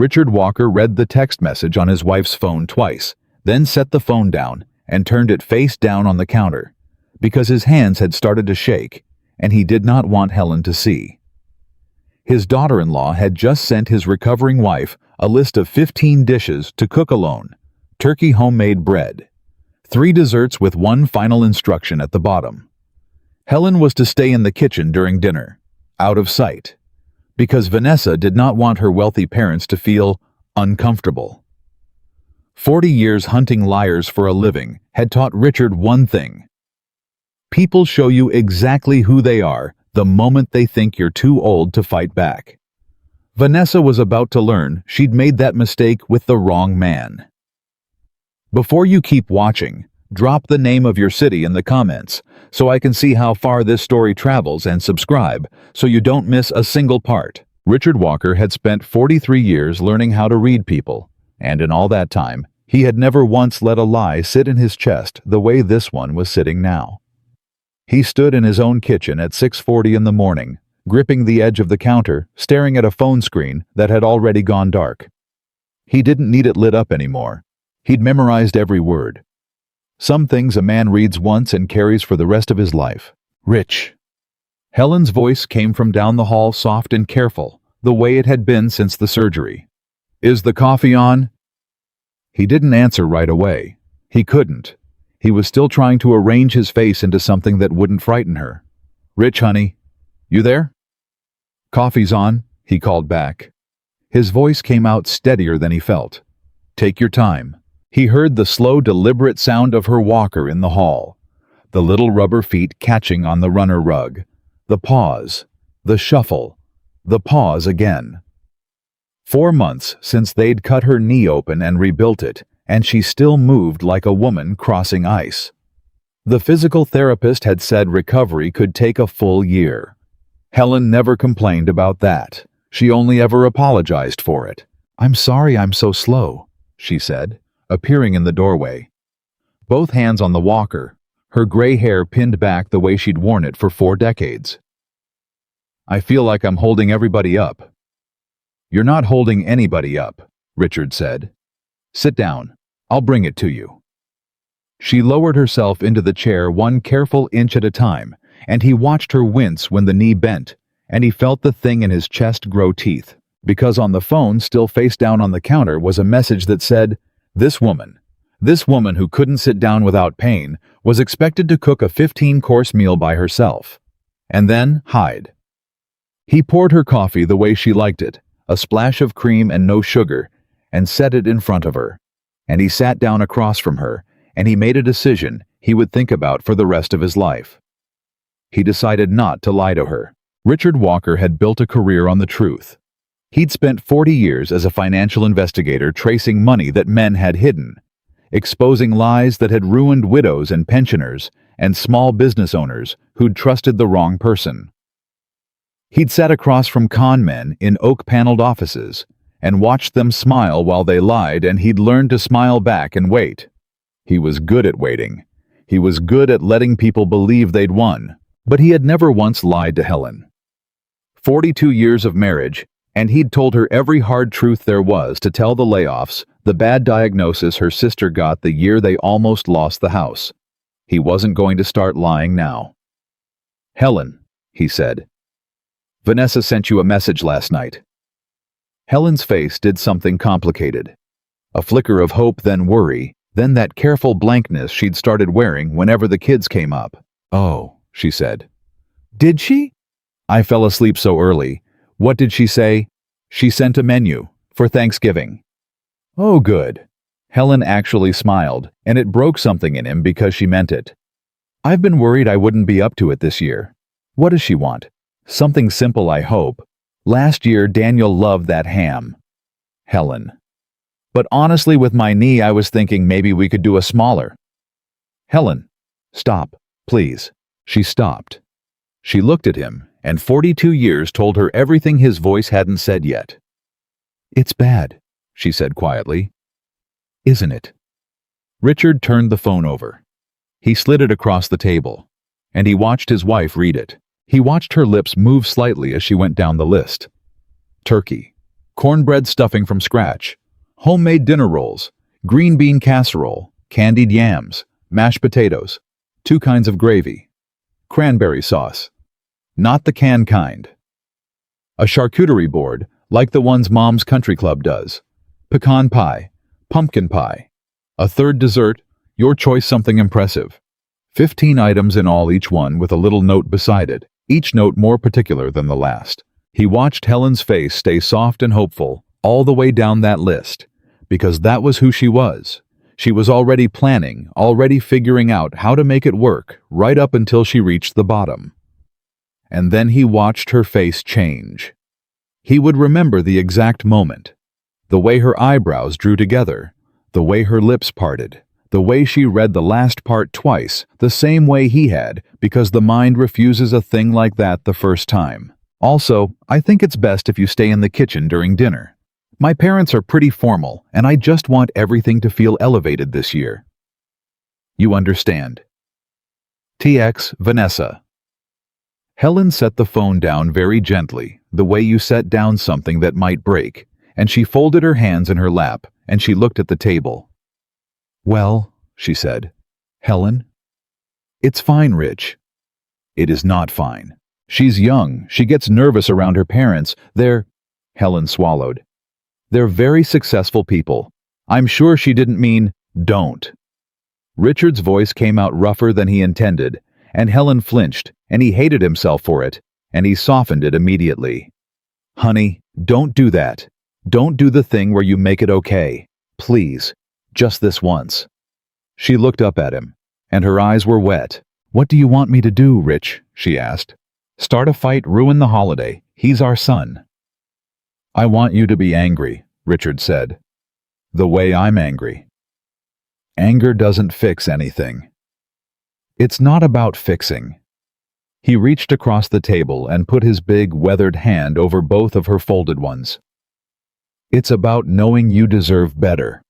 Richard Walker read the text message on his wife's phone twice, then set the phone down and turned it face down on the counter, because his hands had started to shake, and he did not want Helen to see. His daughter-in-law had just sent his recovering wife a list of 15 dishes to cook alone: turkey homemade bread, 3 desserts with one final instruction at the bottom. Helen was to stay in the kitchen during dinner, out of sight, because Vanessa did not want her wealthy parents to feel uncomfortable. 40 years hunting liars for a living had taught Richard one thing: people show you exactly who they are the moment they think you're too old to fight back. Vanessa was about to learn she'd made that mistake with the wrong man. Before you keep watching, drop the name of your city in the comments so I can see how far this story travels, and subscribe so you don't miss a single part. Richard Walker had spent 43 years learning how to read people, and in all that time, he had never once let a lie sit in his chest the way this one was sitting now. He stood in his own kitchen at 6:40 in the morning, gripping the edge of the counter, staring at a phone screen that had already gone dark. He didn't need it lit up anymore. He'd memorized every word. Some things a man reads once and carries for the rest of his life. Rich. Helen's voice came from down the hall, soft and careful, the way it had been since the surgery. Is the coffee on? He didn't answer right away. He couldn't. He was still trying to arrange his face into something that wouldn't frighten her. Rich, honey. You there? Coffee's on, he called back. His voice came out steadier than he felt. Take your time. He heard the slow, deliberate sound of her walker in the hall, the little rubber feet catching on the runner rug, the pause, the shuffle, the pause again. 4 months since they'd cut her knee open and rebuilt it, and she still moved like a woman crossing ice. The physical therapist had said recovery could take a full year. Helen never complained about that. She only ever apologized for it. I'm sorry I'm so slow, she said, appearing in the doorway. Both hands on the walker, her gray hair pinned back the way she'd worn it for 4 decades. I feel like I'm holding everybody up. You're not holding anybody up, Richard said. Sit down. I'll bring it to you. She lowered herself into the chair 1 careful inch at a time, and he watched her wince when the knee bent, and he felt the thing in his chest grow teeth, because on the phone, still face down on the counter, was a message that said, This woman who couldn't sit down without pain, was expected to cook a 15-course meal by herself, and then hide. He poured her coffee the way she liked it, a splash of cream and no sugar, and set it in front of her. And he sat down across from her, and he made a decision he would think about for the rest of his life. He decided not to lie to her. Richard Walker had built a career on the truth. He'd spent 40 years as a financial investigator tracing money that men had hidden, exposing lies that had ruined widows and pensioners and small business owners who'd trusted the wrong person. He'd sat across from con men in oak-paneled offices and watched them smile while they lied, and he'd learned to smile back and wait. He was good at waiting. He was good at letting people believe they'd won, but he had never once lied to Helen. 42 years of marriage, and he'd told her every hard truth there was to tell: the layoffs, the bad diagnosis her sister got the year they almost lost the house. He wasn't going to start lying now. Helen, he said, Vanessa sent you a message last night. Helen's face did something complicated. A flicker of hope, then worry, then that careful blankness she'd started wearing whenever the kids came up. Oh, she said. Did she? I fell asleep so early. What did she say? She sent a menu for Thanksgiving. Oh, good. Helen actually smiled, and it broke something in him because she meant it. I've been worried I wouldn't be up to it this year. What does she want? Something simple, I hope. Last year, Daniel loved that ham. Helen. But honestly, with my knee, I was thinking maybe we could do a smaller. Helen. Stop, please. She stopped. She looked at him, and 42 years told her everything his voice hadn't said yet. It's bad, she said quietly. Isn't it? Richard turned the phone over. He slid it across the table, and he watched his wife read it. He watched her lips move slightly as she went down the list. Turkey, cornbread stuffing from scratch, homemade dinner rolls, green bean casserole, candied yams, mashed potatoes, 2 kinds of gravy, cranberry sauce, not the canned kind, a charcuterie board like the ones Mom's Country Club does, pecan pie, pumpkin pie, a third dessert, your choice something impressive. 15 items in all, each one with a little note beside it, each note more particular than the last. He watched Helen's face stay soft and hopeful all the way down that list, because that was who she was. She was already planning, already figuring out how to make it work, right up until she reached the bottom. And then he watched her face change. He would remember the exact moment, the way her eyebrows drew together, the way her lips parted, the way she read the last part twice, the same way he had, because the mind refuses a thing like that the first time. Also, I think it's best if you stay in the kitchen during dinner. My parents are pretty formal, and I just want everything to feel elevated this year. You understand. TX, Vanessa. Helen set the phone down very gently, the way you set down something that might break, and she folded her hands in her lap, and she looked at the table. Well, she said. Helen? It's fine, Rich. It is not fine. She's young. She gets nervous around her parents. Helen swallowed. They're very successful people. I'm sure she didn't mean, don't. Richard's voice came out rougher than he intended, and Helen flinched, and he hated himself for it, and he softened it immediately. Honey, don't do that. Don't do the thing where you make it okay. Please. Just this once. She looked up at him, and her eyes were wet. What do you want me to do, Rich? She asked. Start a fight, ruin the holiday. He's our son. I want you to be angry, Richard said. The way I'm angry. Anger doesn't fix anything. It's not about fixing. He reached across the table and put his big, weathered hand over both of her folded ones. It's about knowing you deserve better.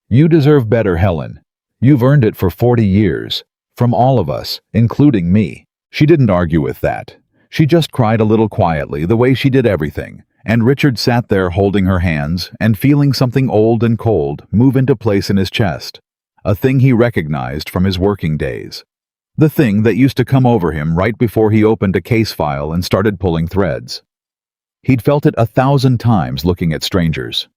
You deserve better, Helen. You've earned it for 40 years. From all of us, including me. She didn't argue with that. She just cried a little quietly, the way she did everything, and Richard sat there holding her hands and feeling something old and cold move into place in his chest, a thing he recognized from his working days. The thing that used to come over him right before he opened a case file and started pulling threads. He'd felt it 1,000 times looking at strangers.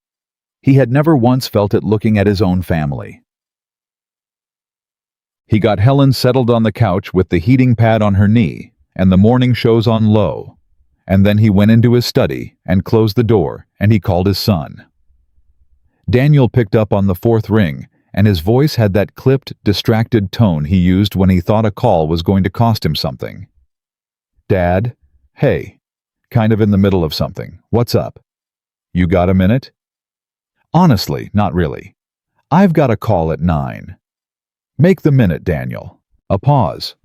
He had never once felt it looking at his own family. He got Helen settled on the couch with the heating pad on her knee and the morning shows on low, and then he went into his study and closed the door, and he called his son. Daniel picked up on the 4th ring, and his voice had that clipped, distracted tone he used when he thought a call was going to cost him something. Dad? Hey. Kind of in the middle of something. What's up? You got a minute? Honestly, not really. I've got a call at 9. Make the minute, Daniel. A pause.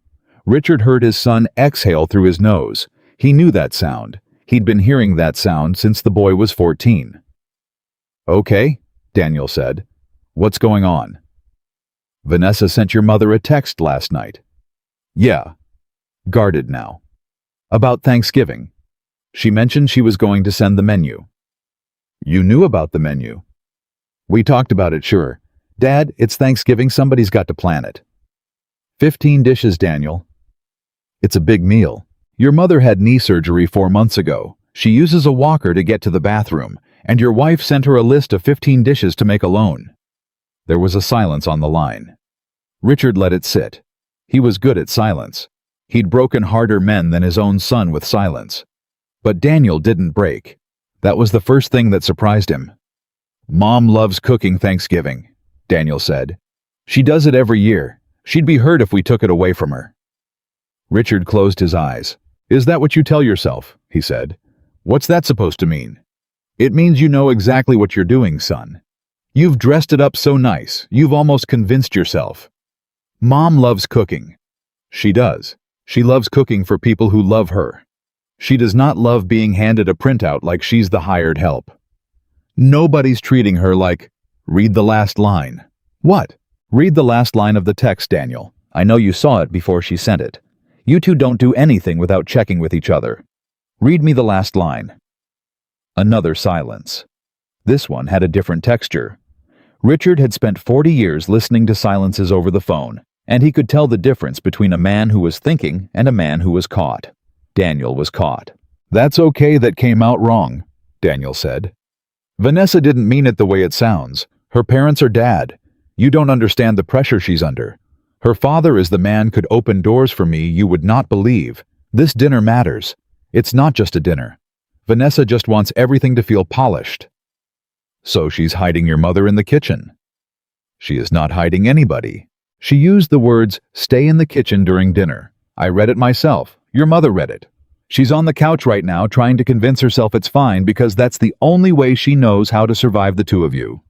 Richard heard his son exhale through his nose. He knew that sound. He'd been hearing that sound since the boy was 14. Okay, Daniel said. What's going on? Vanessa sent your mother a text last night. Yeah. Guarded now. About Thanksgiving. She mentioned she was going to send the menu. You knew about the menu. We talked about it, sure. Dad, it's Thanksgiving, somebody's got to plan it. 15 dishes, Daniel. It's a big meal. Your mother had knee surgery 4 months ago. She uses a walker to get to the bathroom, and your wife sent her a list of 15 dishes to make alone. There was a silence on the line. Richard let it sit. He was good at silence. He'd broken harder men than his own son with silence. But Daniel didn't break. That was the first thing that surprised him. Mom loves cooking Thanksgiving, Daniel said. She does it every year. She'd be hurt if we took it away from her. Richard closed his eyes. Is that what you tell yourself? He said. What's that supposed to mean? It means you know exactly what you're doing, son. You've dressed it up so nice, you've almost convinced yourself. Mom loves cooking. She does. She loves cooking for people who love her. She does not love being handed a printout like she's the hired help. Nobody's treating her like, read the last line. What? Read the last line of the text, Daniel. I know you saw it before she sent it. You two don't do anything without checking with each other. Read me the last line. Another silence. This one had a different texture. Richard had spent 40 years listening to silences over the phone, and he could tell the difference between a man who was thinking and a man who was caught. Daniel was caught. "That's okay that came out wrong," Daniel said. "Vanessa didn't mean it the way it sounds. Her parents are dead. You don't understand the pressure she's under. Her father is the man could open doors for me you would not believe. This dinner matters. It's not just a dinner. Vanessa just wants everything to feel polished." "So she's hiding your mother in the kitchen." "She is not hiding anybody. She used the words, 'stay in the kitchen' during dinner. I read it myself. Your mother read it. She's on the couch right now trying to convince herself it's fine because that's the only way she knows how to survive the two of you."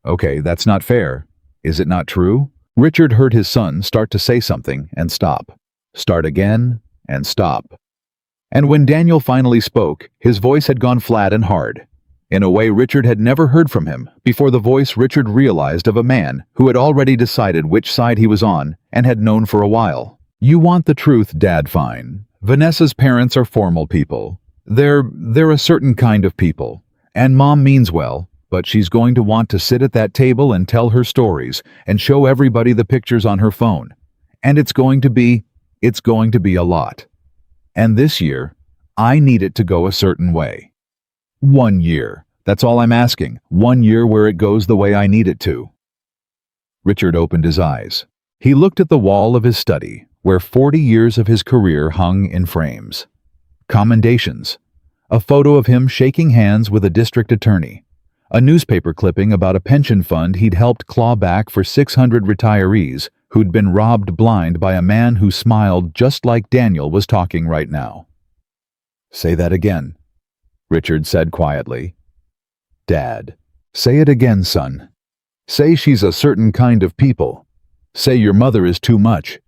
"Okay, that's not fair. Is it not true?" Richard heard his son start to say something and stop. Start again and stop. And when Daniel finally spoke, his voice had gone flat and hard. In a way Richard had never heard from him before, the voice Richard realized of a man who had already decided which side he was on and had known for a while. "You want the truth, Dad, fine. Vanessa's parents are formal people. They're a certain kind of people. And Mom means well, but she's going to want to sit at that table and tell her stories and show everybody the pictures on her phone. And it's going to be a lot. And this year, I need it to go a certain way. 1 year. That's all I'm asking. 1 year where it goes the way I need it to." Richard opened his eyes. He looked at the wall of his study, where 40 years of his career hung in frames. Commendations. A photo of him shaking hands with a district attorney. A newspaper clipping about a pension fund he'd helped claw back for 600 retirees who'd been robbed blind by a man who smiled just like Daniel was talking right now. "Say that again," Richard said quietly. "Dad, say it again, son. Say she's a certain kind of people. Say your mother is too much.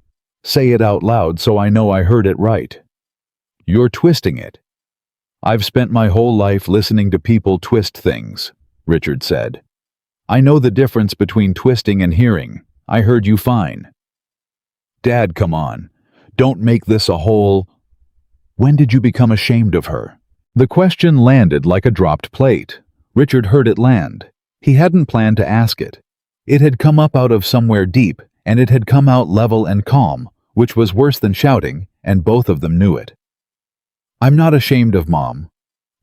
Say it out loud so I know I heard it right. You're twisting it." "I've spent my whole life listening to people twist things," Richard said. "I know the difference between twisting and hearing. I heard you fine." "Dad, come on. Don't make this a whole... When did you become ashamed of her?" The question landed like a dropped plate. Richard heard it land. He hadn't planned to ask it. It had come up out of somewhere deep, and it had come out level and calm, which was worse than shouting, and both of them knew it. "I'm not ashamed of Mom,"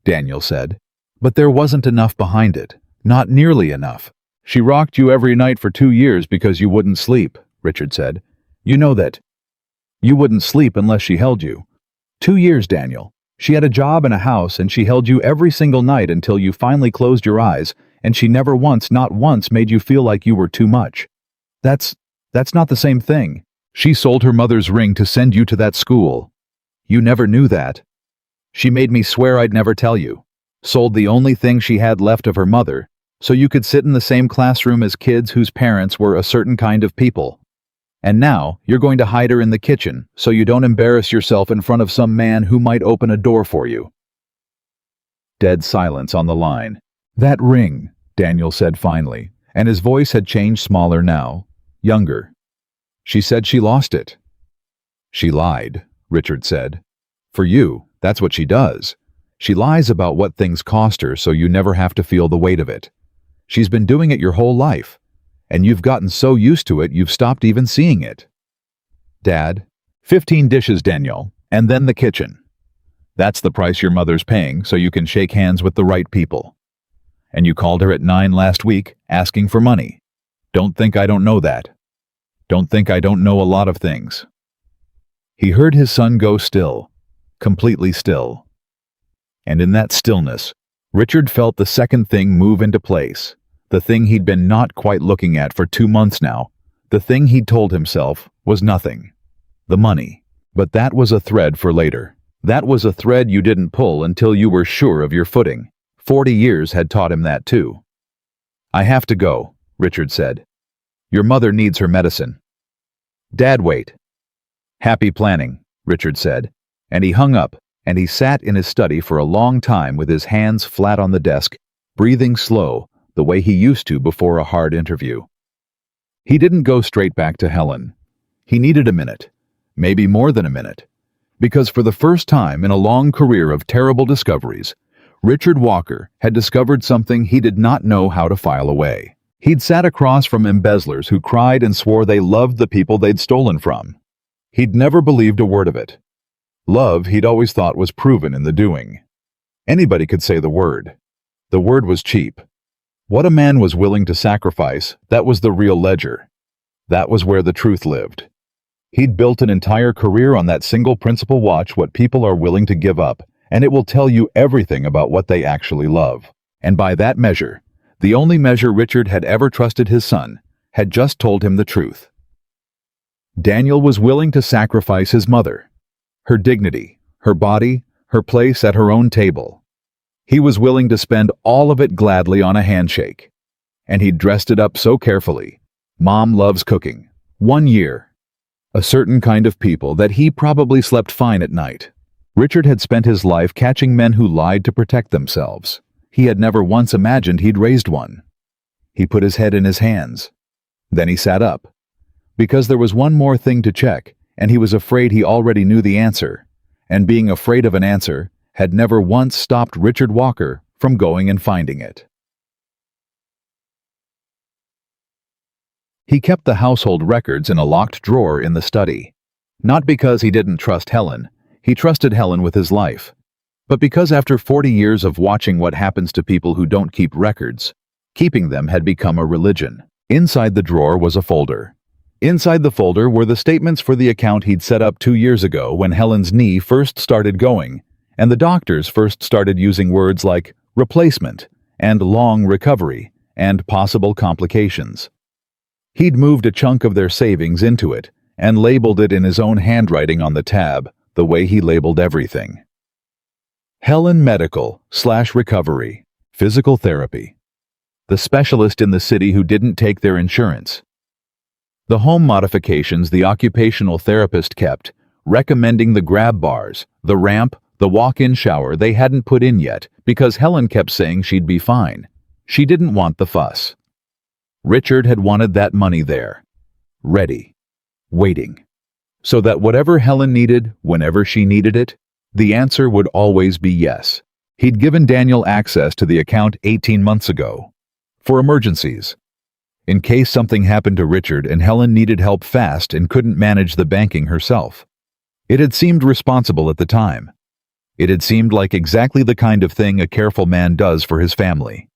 Daniel said. "But there wasn't enough behind it. Not nearly enough. She rocked you every night for 2 years because you wouldn't sleep," Richard said. "You know that. You wouldn't sleep unless she held you. 2 years, Daniel. She had a job and a house, and she held you every single night until you finally closed your eyes, and she never once, not once, made you feel like you were too much. That's not the same thing. She sold her mother's ring to send you to that school. You never knew that. She made me swear I'd never tell you. Sold the only thing she had left of her mother, so you could sit in the same classroom as kids whose parents were a certain kind of people. And now, you're going to hide her in the kitchen so you don't embarrass yourself in front of some man who might open a door for you." Dead silence on the line. "That ring," Daniel said finally, and his voice had changed, smaller now, younger. "She said she lost it." "She lied," Richard said. "For you, that's what she does. She lies about what things cost her so you never have to feel the weight of it. She's been doing it your whole life. And you've gotten so used to it you've stopped even seeing it." "Dad, 15 dishes, Daniel, and then the kitchen. That's the price your mother's paying so you can shake hands with the right people. And you called her at 9 last week asking for money. Don't think I don't know that. Don't think I don't know a lot of things." He heard his son go still, completely still. And in that stillness, Richard felt the second thing move into place. The thing he'd been not quite looking at for 2 months now, the thing he'd told himself was nothing. The money. But that was a thread for later. That was a thread you didn't pull until you were sure of your footing. 40 years had taught him that too. "I have to go," Richard said. "Your mother needs her medicine." "Dad, wait." "Happy planning," Richard said, and he hung up, and he sat in his study for a long time with his hands flat on the desk, breathing slow, the way he used to before a hard interview. He didn't go straight back to Helen. He needed a minute, maybe more than a minute, because for the first time in a long career of terrible discoveries, Richard Walker had discovered something he did not know how to file away. He'd sat across from embezzlers who cried and swore they loved the people they'd stolen from. He'd never believed a word of it. Love, he'd always thought, was proven in the doing. Anybody could say the word. The word was cheap. What a man was willing to sacrifice, that was the real ledger. That was where the truth lived. He'd built an entire career on that single principle: watch what people are willing to give up, and it will tell you everything about what they actually love. And by that measure, the only measure Richard had ever trusted, his son had just told him the truth. Daniel was willing to sacrifice his mother, her dignity, her body, her place at her own table. He was willing to spend all of it gladly on a handshake. And he'd dressed it up so carefully. Mom loves cooking. 1 year. A certain kind of people that he probably slept fine at night. Richard had spent his life catching men who lied to protect themselves. He had never once imagined he'd raised one. He put his head in his hands. Then he sat up. Because there was one more thing to check, and he was afraid he already knew the answer. And being afraid of an answer had never once stopped Richard Walker from going and finding it. He kept the household records in a locked drawer in the study. Not because he didn't trust Helen. He trusted Helen with his life. But because after 40 years of watching what happens to people who don't keep records, keeping them had become a religion. Inside the drawer was a folder. Inside the folder were the statements for the account he'd set up 2 years ago when Helen's knee first started going, and the doctors first started using words like replacement and long recovery and possible complications. He'd moved a chunk of their savings into it and labeled it in his own handwriting on the tab, the way he labeled everything. Helen Medical/Recovery, Physical Therapy. The specialist in the city who didn't take their insurance. The home modifications the occupational therapist kept, recommending the grab bars, the ramp, the walk-in shower they hadn't put in yet because Helen kept saying she'd be fine. She didn't want the fuss. Richard had wanted that money there, ready, waiting, so that whatever Helen needed, whenever she needed it, the answer would always be yes. He'd given Daniel access to the account 18 months ago, for emergencies. In case something happened to Richard and Helen needed help fast and couldn't manage the banking herself. It had seemed responsible at the time. It had seemed like exactly the kind of thing a careful man does for his family.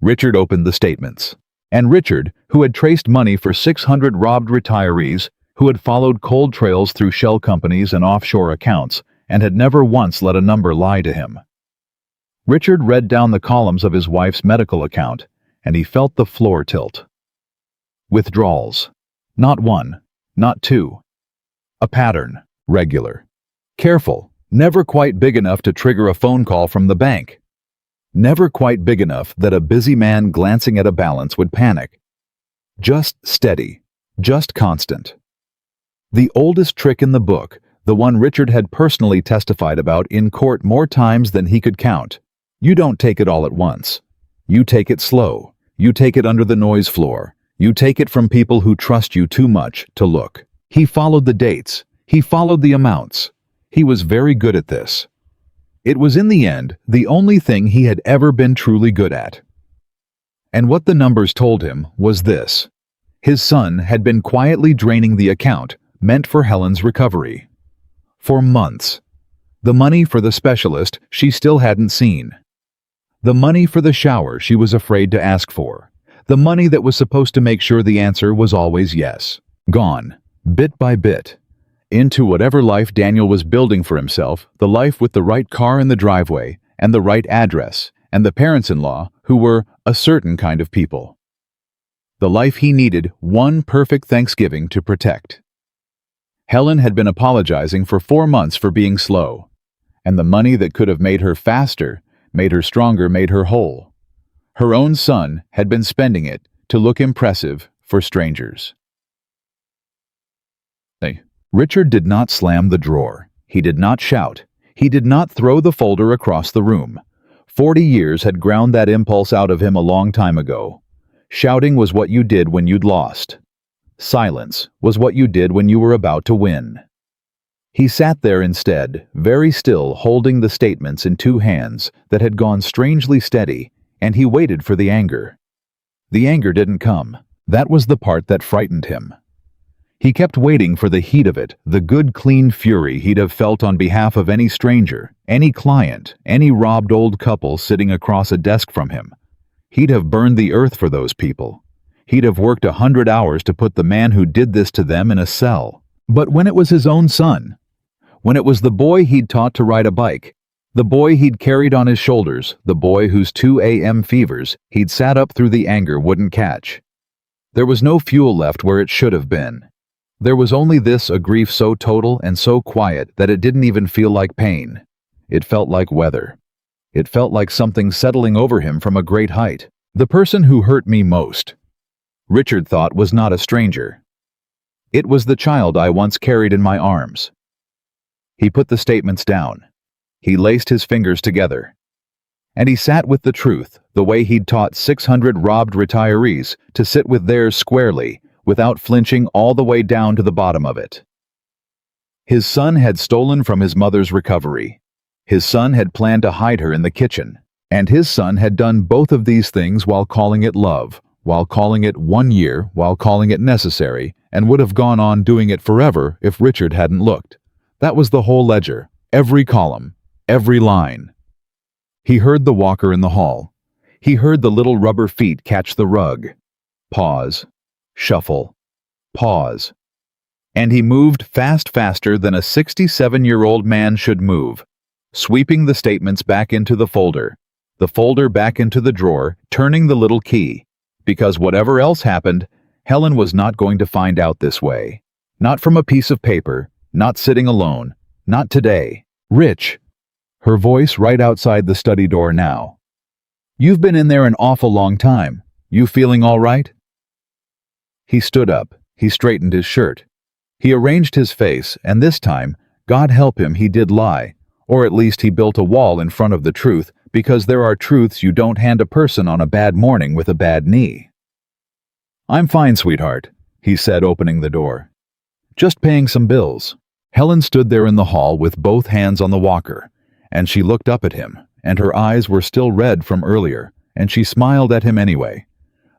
Richard opened the statements. And Richard, who had traced money for 600 robbed retirees, who had followed cold trails through shell companies and offshore accounts, and had never once let a number lie to him. Richard read down the columns of his wife's medical account, and he felt the floor tilt. Withdrawals. Not one, not two. A pattern, regular. Careful, never quite big enough to trigger a phone call from the bank. Never quite big enough that a busy man glancing at a balance would panic. Just steady, just constant. The oldest trick in the book, the one Richard had personally testified about in court more times than he could count. You don't take it all at once. You take it slow. You take it under the noise floor. You take it from people who trust you too much to look. He followed the dates. He followed the amounts. He was very good at this. It was in the end the only thing he had ever been truly good at. And what the numbers told him was this. His son had been quietly draining the account meant for Helen's recovery. For months. The money for the specialist she still hadn't seen. The money for the shower she was afraid to ask for. The money that was supposed to make sure the answer was always yes. Gone, bit by bit. Into whatever life Daniel was building for himself, the life with the right car in the driveway, and the right address, and the parents-in-law who were a certain kind of people. The life he needed one perfect Thanksgiving to protect. Helen had been apologizing for 4 months for being slow, and the money that could have made her faster, made her stronger, made her whole. Her own son had been spending it to look impressive for strangers. Richard did not slam the drawer. He did not shout. He did not throw the folder across the room. 40 years had ground that impulse out of him a long time ago. Shouting was what you did when you'd lost. Silence was what you did when you were about to win. He sat there instead, very still, holding the statements in two hands that had gone strangely steady, and he waited for the anger. The anger didn't come. That was the part that frightened him. He kept waiting for the heat of it, the good clean fury he'd have felt on behalf of any stranger, any client, any robbed old couple sitting across a desk from him. He'd have burned the earth for those people. He'd have worked 100 hours to put the man who did this to them in a cell. But when it was his own son, when it was the boy he'd taught to ride a bike, the boy he'd carried on his shoulders, the boy whose 2 a.m. fevers he'd sat up through the anger wouldn't catch. There was no fuel left where it should have been. There was only this, a grief so total and so quiet that it didn't even feel like pain. It felt like weather. It felt like something settling over him from a great height. The person who hurt me most, Richard thought, was not a stranger. It was the child I once carried in my arms. He put the statements down. He laced his fingers together. And he sat with the truth, the way he'd taught 600 robbed retirees to sit with theirs squarely, without flinching, all the way down to the bottom of it. His son had stolen from his mother's recovery. His son had planned to hide her in the kitchen. And his son had done both of these things while calling it love, while calling it 1 year, while calling it necessary, and would have gone on doing it forever if Richard hadn't looked. That was the whole ledger, every column, every line. He heard the walker in the hall. He heard the little rubber feet catch the rug. Pause. Shuffle. Pause. And he moved faster than a 67-year-old man should move, sweeping the statements back into the folder back into the drawer, turning the little key. Because whatever else happened, Helen was not going to find out this way. Not from a piece of paper, not sitting alone, not today. Rich. Her voice right outside the study door now. You've been in there an awful long time. You feeling all right? He stood up. He straightened his shirt. He arranged his face, and this time, God help him, he did lie. Or at least he built a wall in front of the truth, because there are truths you don't hand a person on a bad morning with a bad knee. I'm fine, sweetheart, he said, opening the door. Just paying some bills. Helen stood there in the hall with both hands on the walker, and she looked up at him, and her eyes were still red from earlier, and she smiled at him anyway.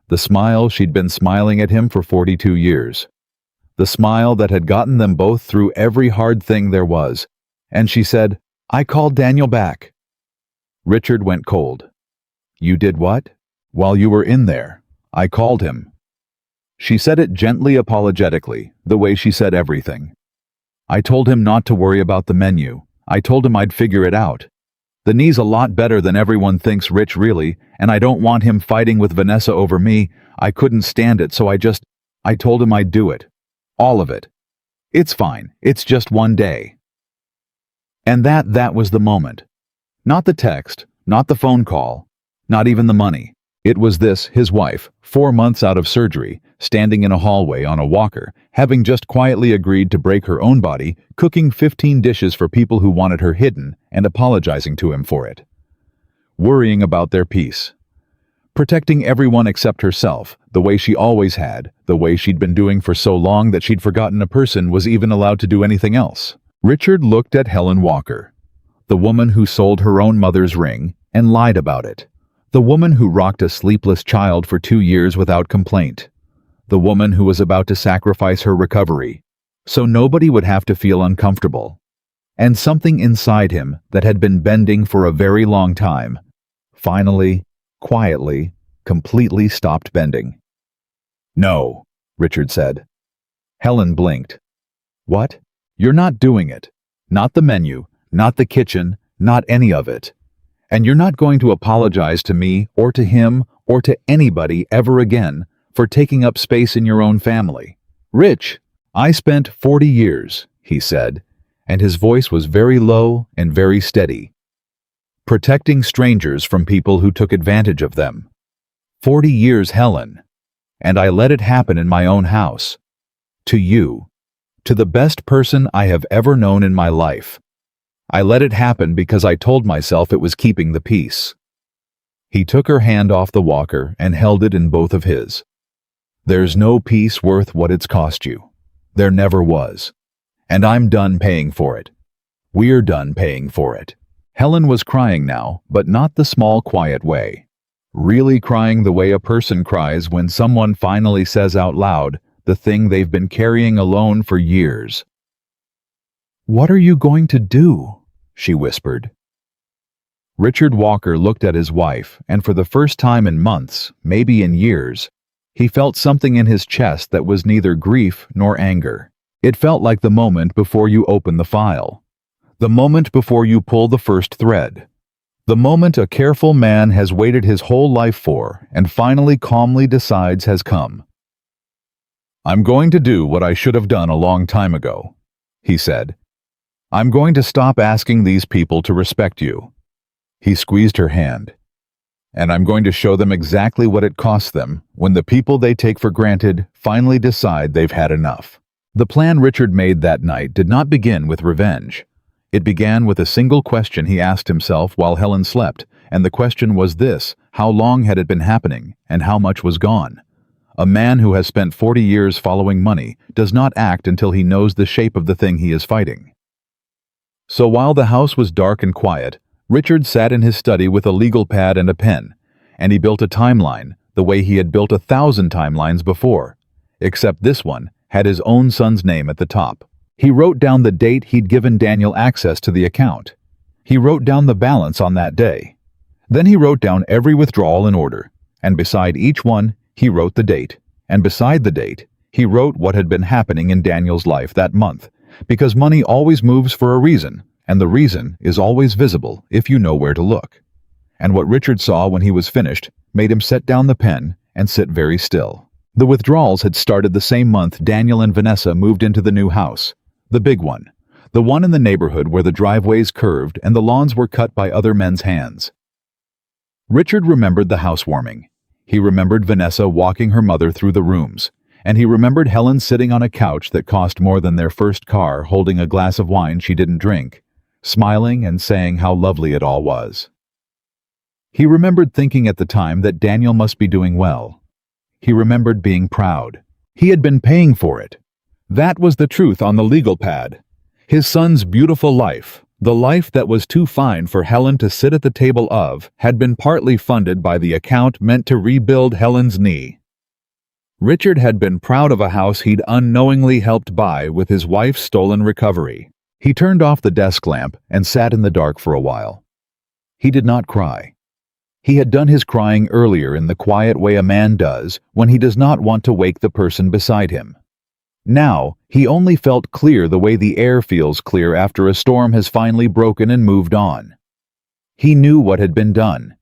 The smile she'd been smiling at him for 42 years. The smile that had gotten them both through every hard thing there was. And she said, I called Daniel back. Richard went cold. You did what? While you were in there, I called him. She said it gently, apologetically, the way she said everything. I told him not to worry about the menu. I told him I'd figure it out. The knee's a lot better than everyone thinks, Rich, really, and I don't want him fighting with Vanessa over me. I couldn't stand it, so I told him I'd do it. All of it. It's fine. It's just one day. And that was the moment. Not the text, not the phone call, not even the money. It was this, his wife, 4 months out of surgery, standing in a hallway on a walker, having just quietly agreed to break her own body, cooking 15 dishes for people who wanted her hidden, and apologizing to him for it. Worrying about their peace. Protecting everyone except herself, the way she always had, the way she'd been doing for so long that she'd forgotten a person was even allowed to do anything else. Richard looked at Helen Walker, the woman who sold her own mother's ring and lied about it. The woman who rocked a sleepless child for 2 years without complaint. The woman who was about to sacrifice her recovery, so nobody would have to feel uncomfortable. And something inside him that had been bending for a very long time, finally, quietly, completely stopped bending. No, Richard said. Helen blinked. What? You're not doing it. Not the menu, not the kitchen, not any of it. And you're not going to apologize to me or to him or to anybody ever again for taking up space in your own family. Rich, I spent 40 years, he said, and his voice was very low and very steady, protecting strangers from people who took advantage of them. 40 years, Helen. And I let it happen in my own house. To you. To the best person I have ever known in my life. I let it happen because I told myself it was keeping the peace. He took her hand off the walker and held it in both of his. There's no peace worth what it's cost you. There never was. And I'm done paying for it. We're done paying for it. Helen was crying now, but not the small, quiet way. Really crying the way a person cries when someone finally says out loud the thing they've been carrying alone for years. "What are you going to do?" she whispered. Richard Walker looked at his wife, and for the first time in months, maybe in years, he felt something in his chest that was neither grief nor anger. It felt like the moment before you open the file. The moment before you pull the first thread. The moment a careful man has waited his whole life for and finally calmly decides has come. "I'm going to do what I should have done a long time ago," he said. "I'm going to stop asking these people to respect you." He squeezed her hand. "And I'm going to show them exactly what it costs them when the people they take for granted finally decide they've had enough." The plan Richard made that night did not begin with revenge. It began with a single question he asked himself while Helen slept, and the question was this: how long had it been happening, and how much was gone? A man who has spent 40 years following money does not act until he knows the shape of the thing he is fighting. So while the house was dark and quiet, Richard sat in his study with a legal pad and a pen, and he built a timeline the way he had built 1,000 timelines before, except this one had his own son's name at the top. He wrote down the date he'd given Daniel access to the account. He wrote down the balance on that day. Then he wrote down every withdrawal in order, and beside each one, he wrote the date, and beside the date, he wrote what had been happening in Daniel's life that month, because money always moves for a reason, and the reason is always visible if you know where to look. And what Richard saw when he was finished made him set down the pen and sit very still. The withdrawals had started the same month Daniel and Vanessa moved into the new house. The big one. The one in the neighborhood where the driveways curved and the lawns were cut by other men's hands. Richard remembered the housewarming. He remembered Vanessa walking her mother through the rooms, and he remembered Helen sitting on a couch that cost more than their first car holding a glass of wine she didn't drink, smiling and saying how lovely it all was. He remembered thinking at the time that Daniel must be doing well. He remembered being proud. He had been paying for it. That was the truth on the legal pad. His son's beautiful life, the life that was too fine for Helen to sit at the table of, had been partly funded by the account meant to rebuild Helen's knee. Richard had been proud of a house he'd unknowingly helped buy with his wife's stolen recovery. He turned off the desk lamp and sat in the dark for a while. He did not cry. He had done his crying earlier in the quiet way a man does when he does not want to wake the person beside him. Now, he only felt clear the way the air feels clear after a storm has finally broken and moved on. He knew what had been done.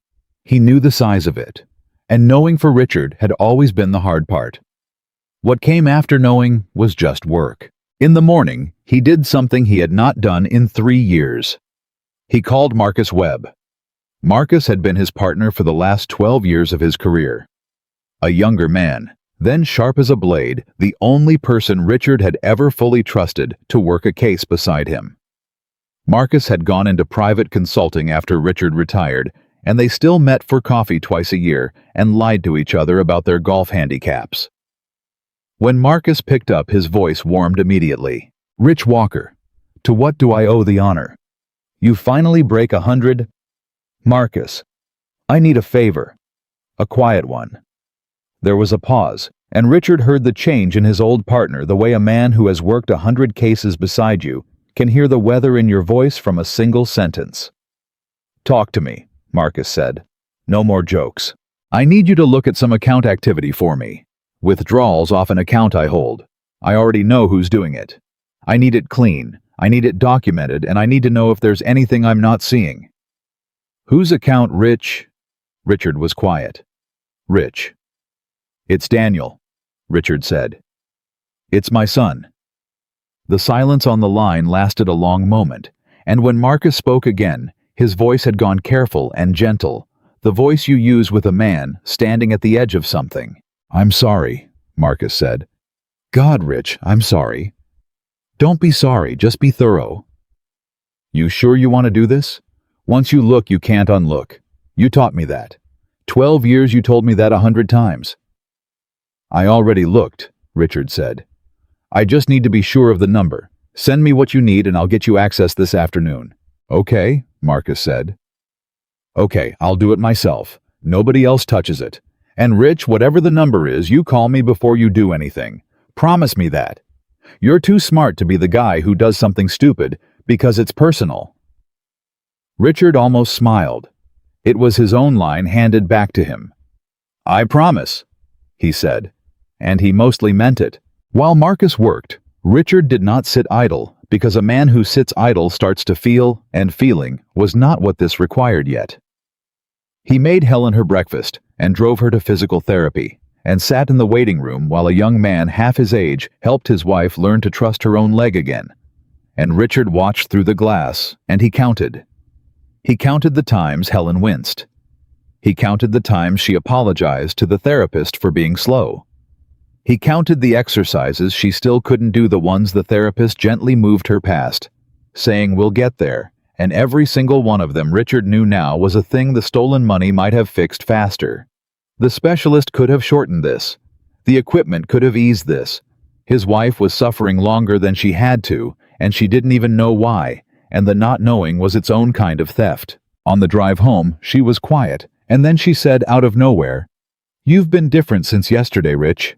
He knew the size of it. And knowing for Richard had always been the hard part. What came after knowing was just work. In the morning, he did something he had not done in 3 years. He called Marcus Webb. Marcus had been his partner for the last 12 years of his career. A younger man, then sharp as a blade, the only person Richard had ever fully trusted to work a case beside him. Marcus had gone into private consulting after Richard retired, and they still met for coffee twice a year and lied to each other about their golf handicaps. When Marcus picked up, his voice warmed immediately. "Rich Walker, to what do I owe the honor? You finally break 100? Marcus, I need a favor. A quiet one." There was a pause, and Richard heard the change in his old partner the way a man who has worked 100 cases beside you can hear the weather in your voice from a single sentence. "Talk to me," Marcus said. "No more jokes. I need you to look at some account activity for me. Withdrawals off an account I hold. I already know who's doing it. I need it clean, I need it documented, and I need to know if there's anything I'm not seeing." "Whose account, Rich?" Richard was quiet. "Rich." "It's Daniel," Richard said. "It's my son." The silence on the line lasted a long moment, and when Marcus spoke again, his voice had gone careful and gentle, the voice you use with a man standing at the edge of something. "I'm sorry," Marcus said. "God, Rich, I'm sorry." "Don't be sorry, just be thorough." "You sure you want to do this? Once you look, you can't unlook. You taught me that. 12 years you told me that 100 times. "I already looked," Richard said. "I just need to be sure of the number. Send me what you need and I'll get you access this afternoon. Okay, Marcus said. Okay, I'll do it myself. Nobody else touches it. And Rich, whatever the number is, you call me before you do anything. Promise me that. You're too smart to be the guy who does something stupid because it's personal. Richard almost smiled. It was his own line handed back to him. I promise, he said, and he mostly meant it. While Marcus worked, Richard did not sit idle, because a man who sits idle starts to feel, and feeling was not what this required yet. He made Helen her breakfast and drove her to physical therapy, and sat in the waiting room while a young man half his age helped his wife learn to trust her own leg again. And Richard watched through the glass, and he counted. He counted the times Helen winced. He counted the times she apologized to the therapist for being slow. He counted the exercises she still couldn't do, the ones the therapist gently moved her past, saying, "We'll get there," and every single one of them Richard knew now was a thing the stolen money might have fixed faster. The specialist could have shortened this. The equipment could have eased this. His wife was suffering longer than she had to, and she didn't even know why, and the not knowing was its own kind of theft. On the drive home, she was quiet, and then she said out of nowhere, "You've been different since yesterday, Rich."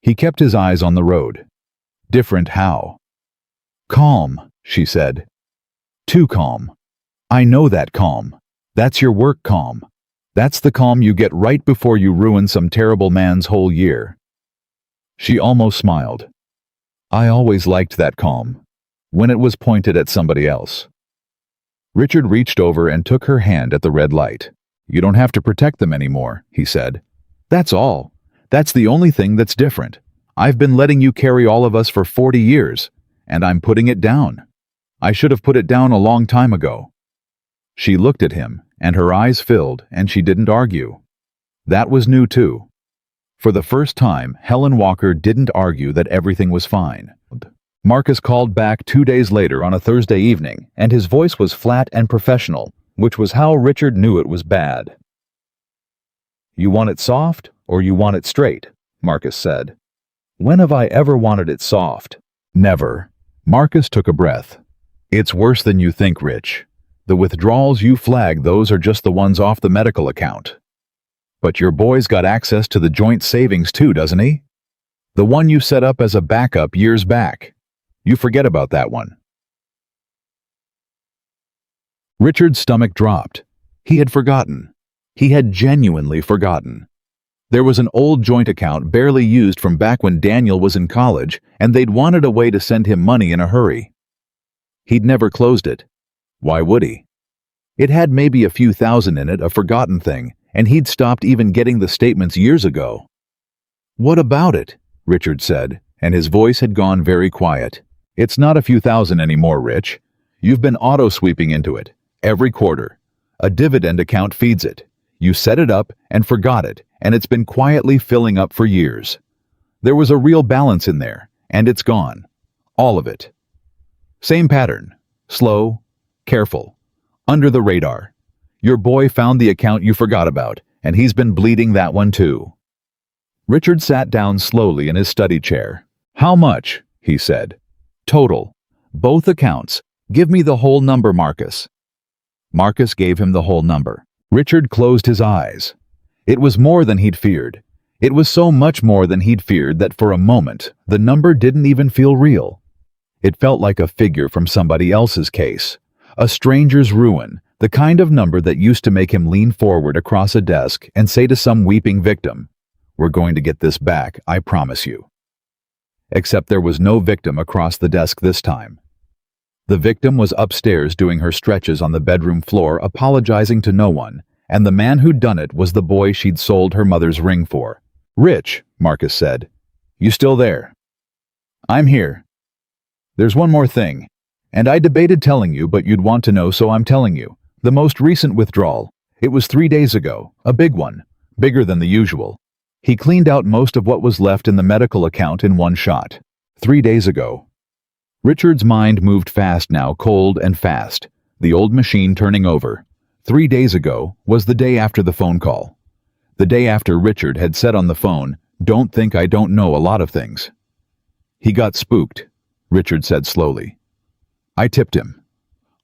He kept his eyes on the road. Different how? Calm, she said. Too calm. I know that calm. That's your work calm. That's the calm you get right before you ruin some terrible man's whole year. She almost smiled. I always liked that calm, when it was pointed at somebody else. Richard reached over and took her hand at the red light. You don't have to protect them anymore, he said. That's all. That's the only thing that's different. I've been letting you carry all of us for 40 years, and I'm putting it down. I should have put it down a long time ago. She looked at him, and her eyes filled, and she didn't argue. That was new too. For the first time, Helen Walker didn't argue that everything was fine. Marcus called back 2 days later on a Thursday evening, and his voice was flat and professional, which was how Richard knew it was bad. You want it soft, or you want it straight? Marcus said. When have I ever wanted it soft? Never. Marcus took a breath. It's worse than you think, Rich. The withdrawals you flagged, those are just the ones off the medical account. But your boy's got access to the joint savings too, doesn't he? The one you set up as a backup years back. You forget about that one. Richard's stomach dropped. He had forgotten. He had genuinely forgotten. There was an old joint account barely used from back when Daniel was in college, and they'd wanted a way to send him money in a hurry. He'd never closed it. Why would he? It had maybe a few thousand in it, a forgotten thing, and he'd stopped even getting the statements years ago. What about it? Richard said, and his voice had gone very quiet. It's not a few thousand anymore, Rich. You've been auto-sweeping into it, every quarter. A dividend account feeds it. You set it up and forgot it, and it's been quietly filling up for years. There was a real balance in there, and it's gone. All of it. Same pattern. Slow, careful, under the radar. Your boy found the account you forgot about, and he's been bleeding that one too. Richard sat down slowly in his study chair. How much? He said. Total. Both accounts. Give me the whole number, Marcus. Marcus gave him the whole number. Richard closed his eyes. It was more than he'd feared. It was so much more than he'd feared that for a moment, the number didn't even feel real. It felt like a figure from somebody else's case. A stranger's ruin, the kind of number that used to make him lean forward across a desk and say to some weeping victim, "We're going to get this back, I promise you." Except there was no victim across the desk this time. The victim was upstairs doing her stretches on the bedroom floor, apologizing to no one, and the man who'd done it was the boy she'd sold her mother's ring for. "Rich," Marcus said. "You still there?" "I'm here. There's one more thing, and I debated telling you, but you'd want to know, so I'm telling you. The most recent withdrawal. It was 3 days ago, a big one, bigger than the usual. He cleaned out most of what was left in the medical account in one shot. 3 days ago." Richard's mind moved fast now, cold and fast, the old machine turning over. 3 days ago was the day after the phone call. The day after Richard had said on the phone, "Don't think I don't know a lot of things." He got spooked. Richard said slowly. I tipped him.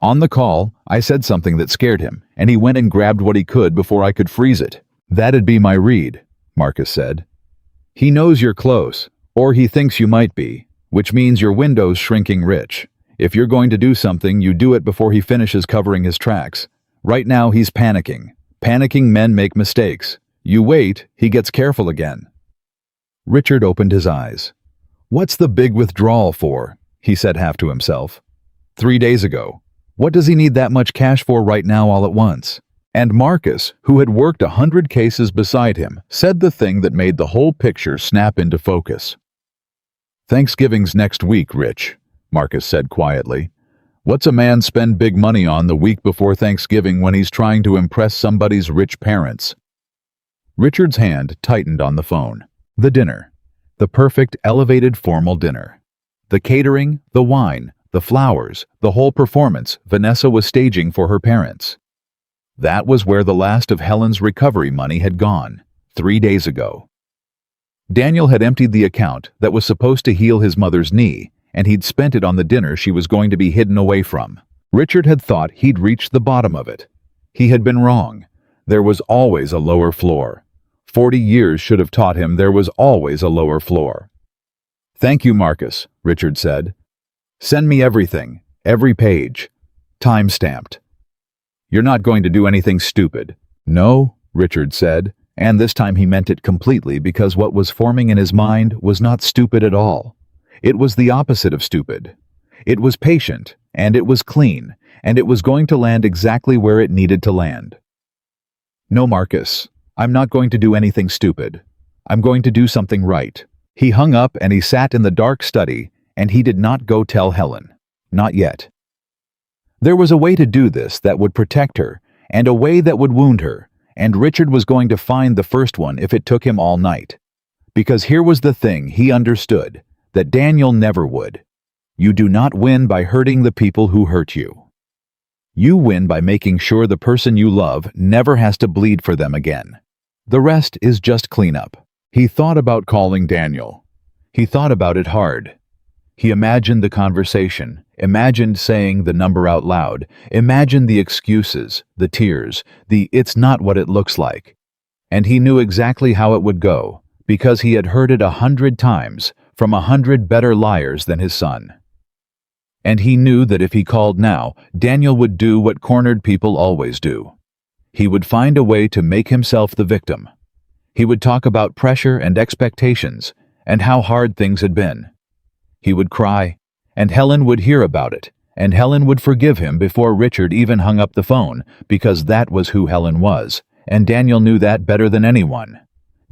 On the call, I said something that scared him, and he went and grabbed what he could before I could freeze it. That'd be my read, Marcus said. He knows you're close, or he thinks you might be, which means your window's shrinking rich. If you're going to do something, you do it before he finishes covering his tracks. Right now, he's panicking. Panicking men make mistakes. You wait, he gets careful again. Richard opened his eyes. What's the big withdrawal for? He said half to himself. 3 days ago. What does he need that much cash for right now all at once? And Marcus, who had worked 100 cases beside him, said the thing that made the whole picture snap into focus. Thanksgiving's next week, Rich, Marcus said quietly. What's a man spend big money on the week before Thanksgiving when he's trying to impress somebody's rich parents? Richard's hand tightened on the phone. The dinner. The perfect, elevated, formal dinner. The catering, the wine, the flowers, the whole performance Vanessa was staging for her parents. That was where the last of Helen's recovery money had gone, 3 days ago. Daniel had emptied the account that was supposed to heal his mother's knee, and he'd spent it on the dinner she was going to be hidden away from. Richard had thought he'd reached the bottom of it. He had been wrong. There was always a lower floor. 40 years should have taught him there was always a lower floor. Thank you, Marcus, Richard said. Send me everything, every page. Time-stamped. You're not going to do anything stupid. No, Richard said, and this time he meant it completely because what was forming in his mind was not stupid at all. It was the opposite of stupid. It was patient, and it was clean, and it was going to land exactly where it needed to land. No, Marcus, I'm not going to do anything stupid. I'm going to do something right. He hung up and he sat in the dark study, and he did not go tell Helen. Not yet. There was a way to do this that would protect her, and a way that would wound her, and Richard was going to find the first one if it took him all night. Because here was the thing he understood, that Daniel never would. You do not win by hurting the people who hurt you. You win by making sure the person you love never has to bleed for them again. The rest is just cleanup. He thought about calling Daniel. He thought about it hard. He imagined the conversation, imagined saying the number out loud, imagined the excuses, the tears, the "it's not what it looks like." And he knew exactly how it would go, because he had heard it 100 times from 100 better liars than his son. And he knew that if he called now, Daniel would do what cornered people always do. He would find a way to make himself the victim. He would talk about pressure and expectations and how hard things had been. He would cry, and Helen would hear about it, and Helen would forgive him before Richard even hung up the phone, because that was who Helen was, and Daniel knew that better than anyone.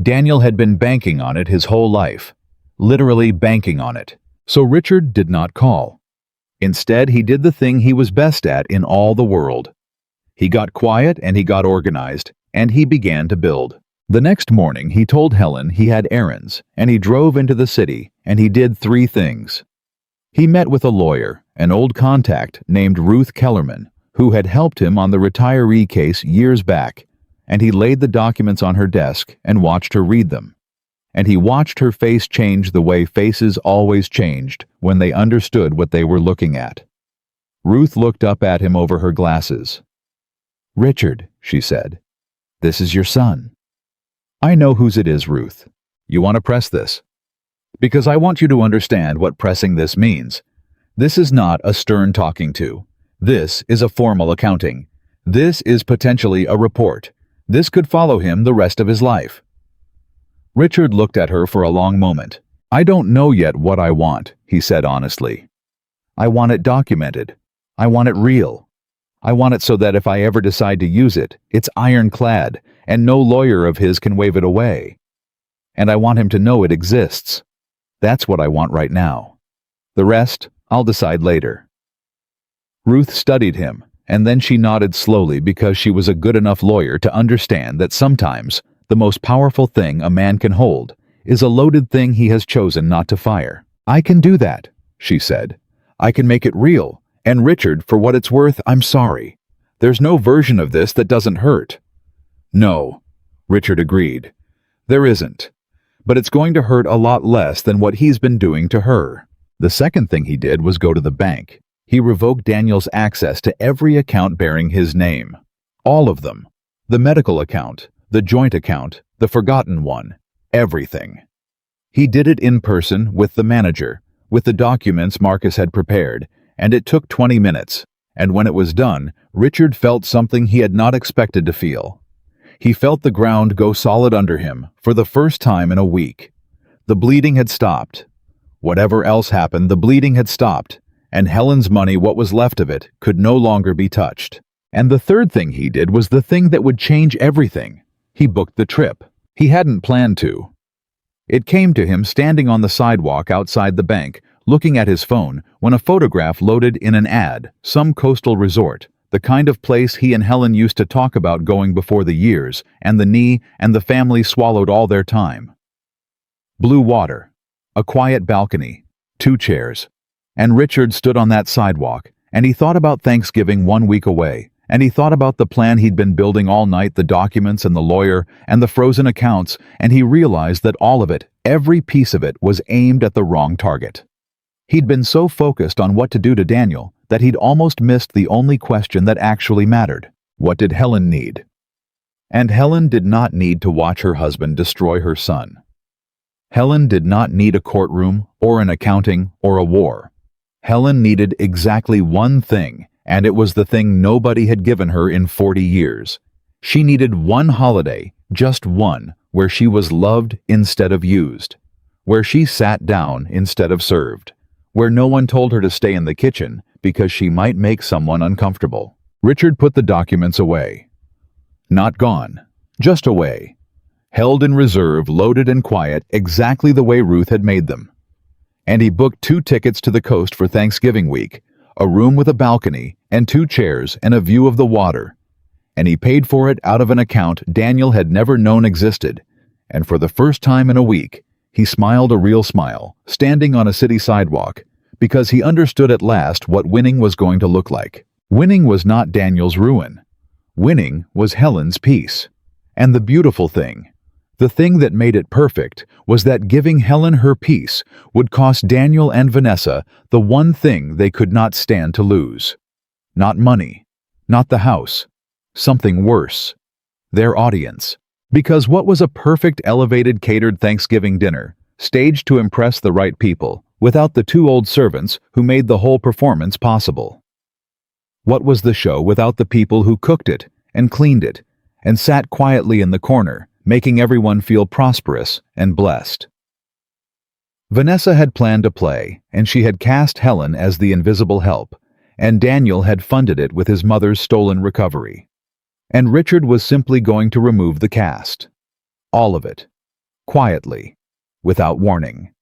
Daniel had been banking on it his whole life, literally banking on it. So Richard did not call. Instead, he did the thing he was best at in all the world. He got quiet and he got organized, and he began to build. The next morning, he told Helen he had errands, and he drove into the city, and he did 3 things. He met with a lawyer, an old contact named Ruth Kellerman, who had helped him on the retiree case years back, and he laid the documents on her desk and watched her read them. And he watched her face change the way faces always changed when they understood what they were looking at. Ruth looked up at him over her glasses. "Richard," she said, "this is your son." "I know whose it is, Ruth. You want to press this? Because I want you to understand what pressing this means. This is not a stern talking to. This is a formal accounting. This is potentially a report. This could follow him the rest of his life." Richard looked at her for a long moment. "I don't know yet what I want," he said honestly. "I want it documented. I want it real. I want it so that if I ever decide to use it, it's ironclad, and no lawyer of his can wave it away. And I want him to know it exists. That's what I want right now. The rest, I'll decide later." Ruth studied him, and then she nodded slowly because she was a good enough lawyer to understand that sometimes the most powerful thing a man can hold is a loaded thing he has chosen not to fire. "I can do that," she said. "I can make it real. And Richard, for what it's worth, I'm sorry. There's no version of this that doesn't hurt." "No," Richard agreed. "There isn't. But it's going to hurt a lot less than what he's been doing to her." The second thing he did was go to the bank. He revoked Daniel's access to every account bearing his name. All of them. The medical account, the joint account, the forgotten one, everything. He did it in person with the manager, with the documents Marcus had prepared, and it took 20 minutes. And when it was done, Richard felt something he had not expected to feel. He felt the ground go solid under him for the first time in a week. The bleeding had stopped. Whatever else happened, the bleeding had stopped, and Helen's money, what was left of it, could no longer be touched. And the third thing he did was the thing that would change everything. He booked the trip. He hadn't planned to. It came to him standing on the sidewalk outside the bank, looking at his phone, when a photograph loaded in an ad, some coastal resort, the kind of place he and Helen used to talk about going before the years, and the knee and the family swallowed all their time. Blue water, a quiet balcony, 2 chairs. And Richard stood on that sidewalk, and he thought about Thanksgiving 1 week away, and he thought about the plan he'd been building all night, the documents and the lawyer and the frozen accounts, and he realized that all of it, every piece of it, was aimed at the wrong target. He'd been so focused on what to do to Daniel that he'd almost missed the only question that actually mattered. What did Helen need? And Helen did not need to watch her husband destroy her son. Helen did not need a courtroom or an accounting or a war. Helen needed exactly one thing, and it was the thing nobody had given her in 40 years. She needed one holiday, just one, where she was loved instead of used, where she sat down instead of served, where no one told her to stay in the kitchen because she might make someone uncomfortable. Richard put the documents away. Not gone, just away. Held in reserve, loaded and quiet, exactly the way Ruth had made them. And he booked 2 tickets to the coast for Thanksgiving week, a room with a balcony and 2 chairs and a view of the water. And he paid for it out of an account Daniel had never known existed. And for the first time in a week, he smiled a real smile, standing on a city sidewalk, because he understood at last what winning was going to look like. Winning was not Daniel's ruin. Winning was Helen's peace. And the beautiful thing, the thing that made it perfect, was that giving Helen her peace would cost Daniel and Vanessa the one thing they could not stand to lose. Not money, not the house, something worse. Their audience. Because what was a perfect elevated catered Thanksgiving dinner, staged to impress the right people, without the 2 old servants who made the whole performance possible? What was the show without the people who cooked it and cleaned it and sat quietly in the corner, making everyone feel prosperous and blessed? Vanessa had planned a play, and she had cast Helen as the invisible help, and Daniel had funded it with his mother's stolen recovery. And Richard was simply going to remove the cast. All of it. Quietly. Without warning.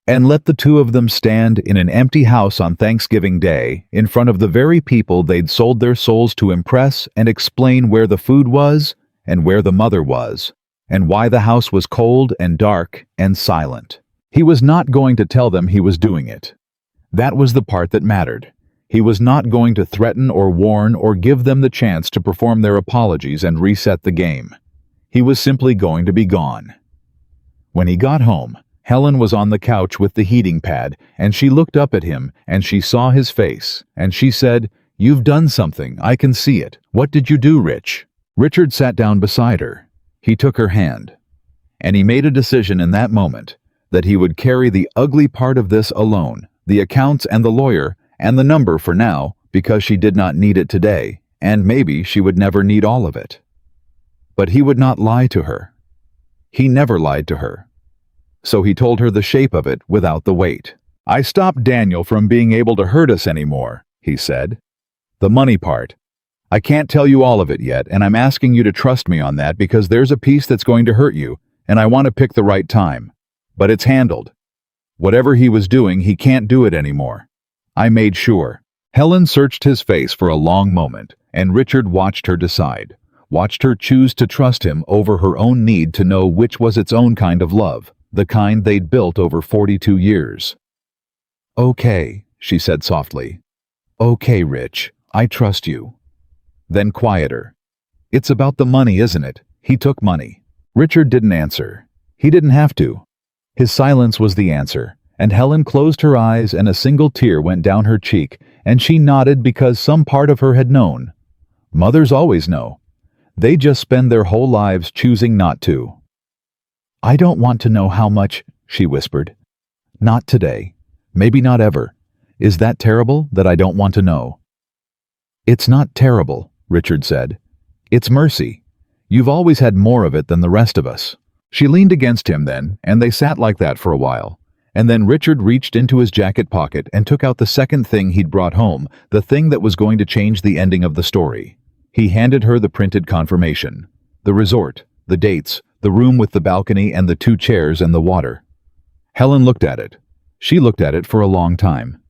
And let the 2 of them stand in an empty house on Thanksgiving Day in front of the very people they'd sold their souls to impress and explain where the food was and where the mother was, and why the house was cold and dark and silent. He was not going to tell them he was doing it. That was the part that mattered. He was not going to threaten or warn or give them the chance to perform their apologies and reset the game. He was simply going to be gone. When he got home, Helen was on the couch with the heating pad, and she looked up at him, and she saw his face, and she said, "You've done something, I can see it. What did you do, Rich?" Richard sat down beside her. He took her hand. And he made a decision in that moment that he would carry the ugly part of this alone, the accounts and the lawyer, and the number for now, because she did not need it today, and maybe she would never need all of it. But he would not lie to her. He never lied to her. So he told her the shape of it without the weight. "I stopped Daniel from being able to hurt us anymore," he said. "The money part. I can't tell you all of it yet, and I'm asking you to trust me on that because there's a piece that's going to hurt you, and I want to pick the right time. But it's handled. Whatever he was doing, he can't do it anymore. I made sure." Helen searched his face for a long moment, and Richard watched her decide, watched her choose to trust him over her own need to know which was its own kind of love, the kind they'd built over 42 years. "Okay," she said softly. "Okay, Rich, I trust you." Then quieter. "It's about the money, isn't it? He took money." Richard didn't answer. He didn't have to. His silence was the answer, and Helen closed her eyes and a single tear went down her cheek, and she nodded because some part of her had known. Mothers always know. They just spend their whole lives choosing not to. "I don't want to know how much," she whispered. "Not today. Maybe not ever. Is that terrible that I don't want to know?" "It's not terrible," Richard said. "It's mercy. You've always had more of it than the rest of us." She leaned against him then, and they sat like that for a while. And then Richard reached into his jacket pocket and took out the second thing he'd brought home, the thing that was going to change the ending of the story. He handed her the printed confirmation. The resort, the dates, the room with the balcony and the 2 chairs and the water. Helen looked at it. She looked at it for a long time.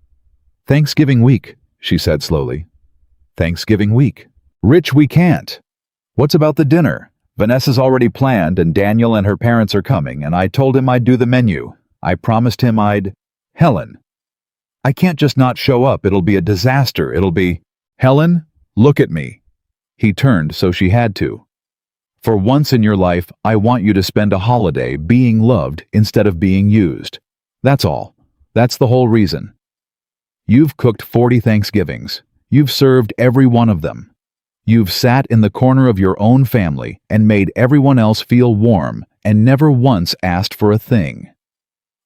"Thanksgiving week," she said slowly. "Thanksgiving week. Rich, we can't." "What's about the dinner? Vanessa's already planned and Daniel and her parents are coming, and I told him I'd do the menu. I promised him I'd—" "Helen, I can't just not show up. It'll be a disaster. It'll be—" "Helen, look at me." He turned so she had to. "For once in your life, I want you to spend a holiday being loved instead of being used. That's all. That's the whole reason. You've cooked 40 Thanksgivings. You've served every one of them. You've sat in the corner of your own family and made everyone else feel warm and never once asked for a thing.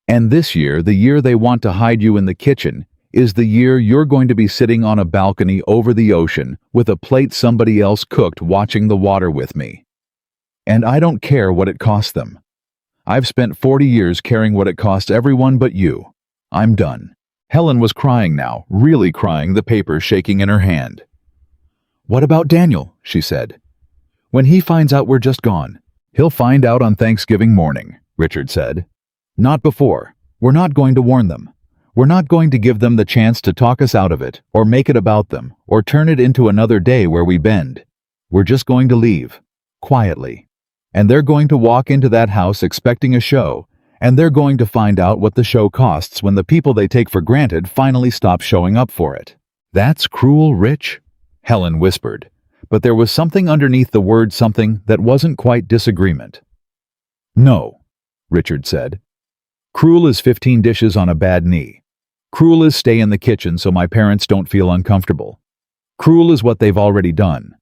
And this year, the year they want to hide you in the kitchen, is the year you're going to be sitting on a balcony over the ocean with a plate somebody else cooked watching the water with me. And I don't care what it costs them. I've spent 40 years caring what it costs everyone but you. I'm done." Helen was crying now, really crying, the paper shaking in her hand. "What about Daniel?" she said. "When he finds out we're just gone." "He'll find out on Thanksgiving morning," Richard said. "Not before. We're not going to warn them. We're not going to give them the chance to talk us out of it, or make it about them, or turn it into another day where we bend. We're just going to leave. Quietly. And they're going to walk into that house expecting a show, and they're going to find out what the show costs when the people they take for granted finally stop showing up for it." "That's cruel, Rich," Helen whispered, but there was something underneath the word something that wasn't quite disagreement. "No," Richard said. "Cruel is 15 dishes on a bad knee. Cruel is stay in the kitchen so my parents don't feel uncomfortable. Cruel is what they've already done.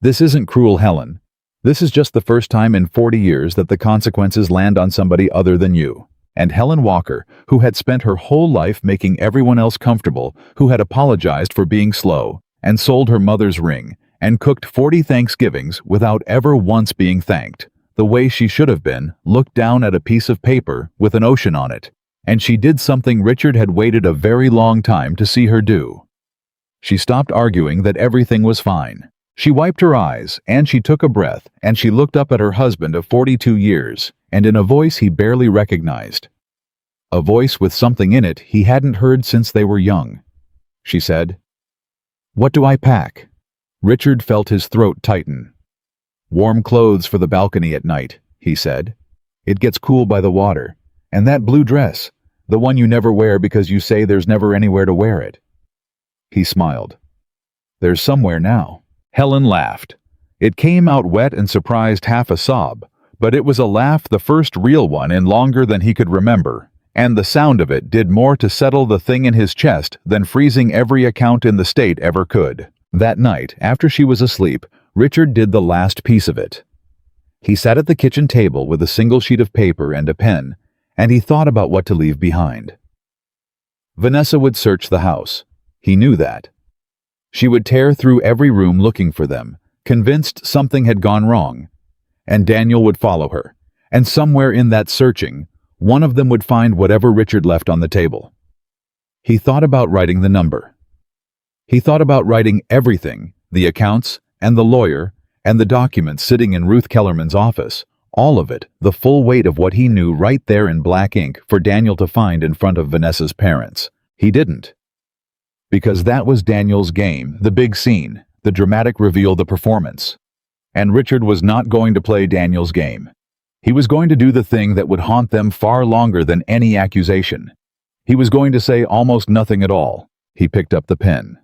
This isn't cruel, Helen. This is just the first time in 40 years that the consequences land on somebody other than you." And Helen Walker, who had spent her whole life making everyone else comfortable, who had apologized for being slow, and sold her mother's ring, and cooked 40 Thanksgivings without ever once being thanked, the way she should have been, looked down at a piece of paper with an ocean on it, and she did something Richard had waited a very long time to see her do. She stopped arguing that everything was fine. She wiped her eyes, and she took a breath, and she looked up at her husband of 42 years, and in a voice he barely recognized. A voice with something in it he hadn't heard since they were young. She said, "What do I pack?" Richard felt his throat tighten. "Warm clothes for the balcony at night," he said. "It gets cool by the water. And that blue dress, the one you never wear because you say there's never anywhere to wear it." He smiled. "There's somewhere now." Helen laughed. It came out wet and surprised half a sob, but it was a laugh, the first real one in longer than he could remember, and the sound of it did more to settle the thing in his chest than freezing every account in the state ever could. That night, after she was asleep, Richard did the last piece of it. He sat at the kitchen table with a single sheet of paper and a pen, and he thought about what to leave behind. Vanessa would search the house. He knew that. She would tear through every room looking for them, convinced something had gone wrong. And Daniel would follow her, and somewhere in that searching, one of them would find whatever Richard left on the table. He thought about writing the number. He thought about writing everything, the accounts, and the lawyer, and the documents sitting in Ruth Kellerman's office, all of it, the full weight of what he knew right there in black ink for Daniel to find in front of Vanessa's parents. He didn't. Because that was Daniel's game, the big scene, the dramatic reveal, the performance. And Richard was not going to play Daniel's game. He was going to do the thing that would haunt them far longer than any accusation. He was going to say almost nothing at all. He picked up the pen.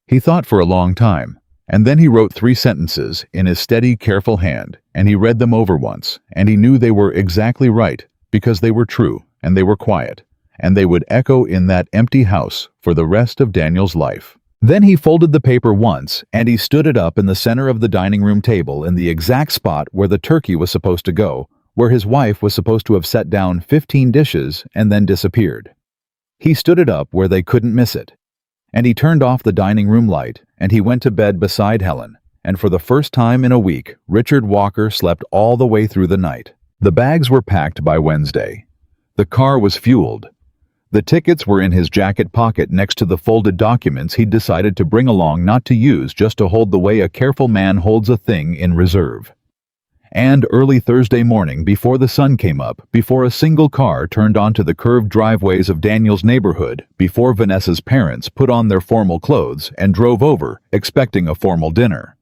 He thought for a long time, and then he wrote 3 sentences in his steady, careful hand, and he read them over once, and he knew they were exactly right, because they were true, and they were quiet, and they would echo in that empty house for the rest of Daniel's life. Then he folded the paper once, and he stood it up in the center of the dining room table in the exact spot where the turkey was supposed to go, where his wife was supposed to have set down 15 dishes and then disappeared. He stood it up where they couldn't miss it. And he turned off the dining room light, and he went to bed beside Helen, and for the first time in a week, Richard Walker slept all the way through the night. The bags were packed by Wednesday. The car was fueled. The tickets were in his jacket pocket next to the folded documents he'd decided to bring along, not to use, just to hold the way a careful man holds a thing in reserve. And early Thursday morning, before the sun came up, before a single car turned onto the curved driveways of Daniel's neighborhood, before Vanessa's parents put on their formal clothes and drove over, expecting a formal dinner,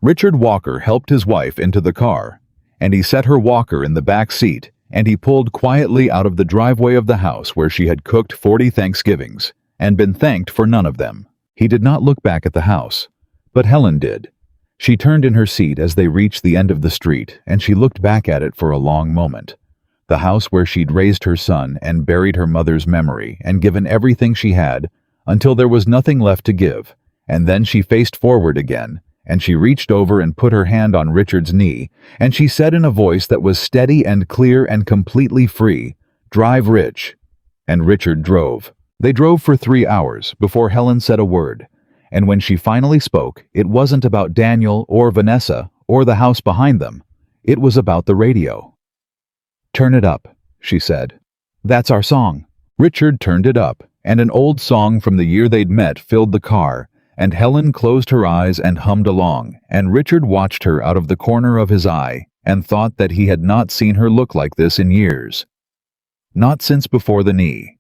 Richard Walker helped his wife into the car, and he set her walker in the back seat, and he pulled quietly out of the driveway of the house where she had cooked 40 Thanksgivings and been thanked for none of them. He did not look back at the house, but Helen did. She turned in her seat as they reached the end of the street, and she looked back at it for a long moment. The house where she'd raised her son and buried her mother's memory and given everything she had until there was nothing left to give, and then she faced forward again, and she reached over and put her hand on Richard's knee, and she said in a voice that was steady and clear and completely free, "Drive, Rich." And Richard drove. They drove for 3 hours before Helen said a word, and when she finally spoke, it wasn't about Daniel or Vanessa or the house behind them. It was about the radio. "Turn it up," she said. "That's our song." Richard turned it up, and an old song from the year they'd met filled the car, and Helen closed her eyes and hummed along, and Richard watched her out of the corner of his eye and thought that he had not seen her look like this in years. Not since before the knee.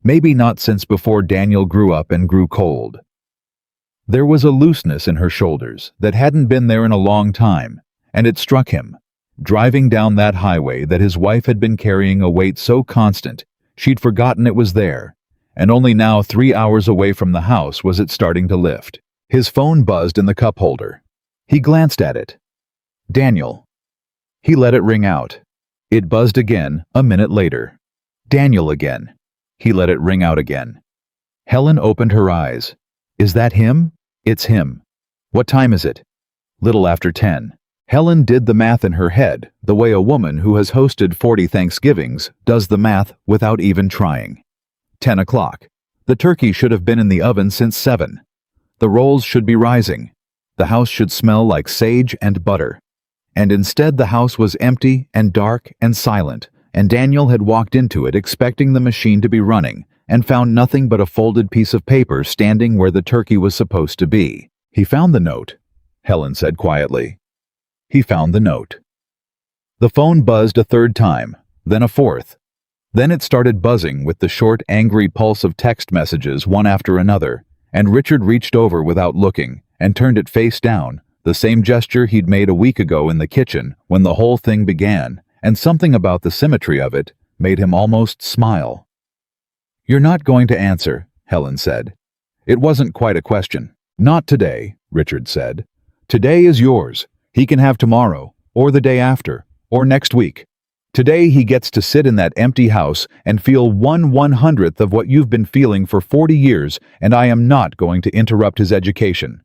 Maybe not since before Daniel grew up and grew cold. There was a looseness in her shoulders that hadn't been there in a long time, and it struck him, driving down that highway, that his wife had been carrying a weight so constant she'd forgotten it was there. And only now, 3 hours away from the house, was it starting to lift. His phone buzzed in the cup holder. He glanced at it. Daniel. He let it ring out. It buzzed again, a minute later. Daniel again. He let it ring out again. Helen opened her eyes. "Is that him?" "It's him." "What time is it?" "Little after 10. Helen did the math in her head, the way a woman who has hosted 40 Thanksgivings does the math without even trying. 10 o'clock. The turkey should have been in the oven since 7. The rolls should be rising. The house should smell like sage and butter. And instead the house was empty and dark and silent, and Daniel had walked into it expecting the machine to be running, and found nothing but a folded piece of paper standing where the turkey was supposed to be. "He found the note," Helen said quietly. "He found the note." The phone buzzed a third time, then a fourth. Then it started buzzing with the short, angry pulse of text messages one after another, and Richard reached over without looking and turned it face down, the same gesture he'd made a week ago in the kitchen when the whole thing began, and something about the symmetry of it made him almost smile. "You're not going to answer," Helen said. It wasn't quite a question. "Not today," Richard said. "Today is yours. He can have tomorrow, or the day after, or next week. Today he gets to sit in that empty house and feel 1/100th of what you've been feeling for 40 years, and I am not going to interrupt his education."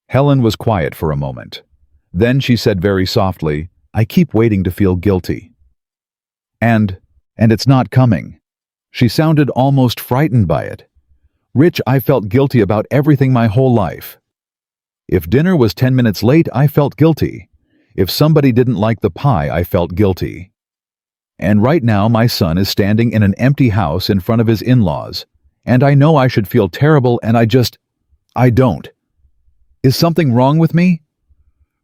Helen was quiet for a moment. Then she said very softly, "I keep waiting to feel guilty. And it's not coming." She sounded almost frightened by it. "Rich, I felt guilty about everything my whole life. If dinner was 10 minutes late, I felt guilty. If somebody didn't like the pie, I felt guilty. And right now my son is standing in an empty house in front of his in-laws, and I know I should feel terrible, and I don't. Is something wrong with me?"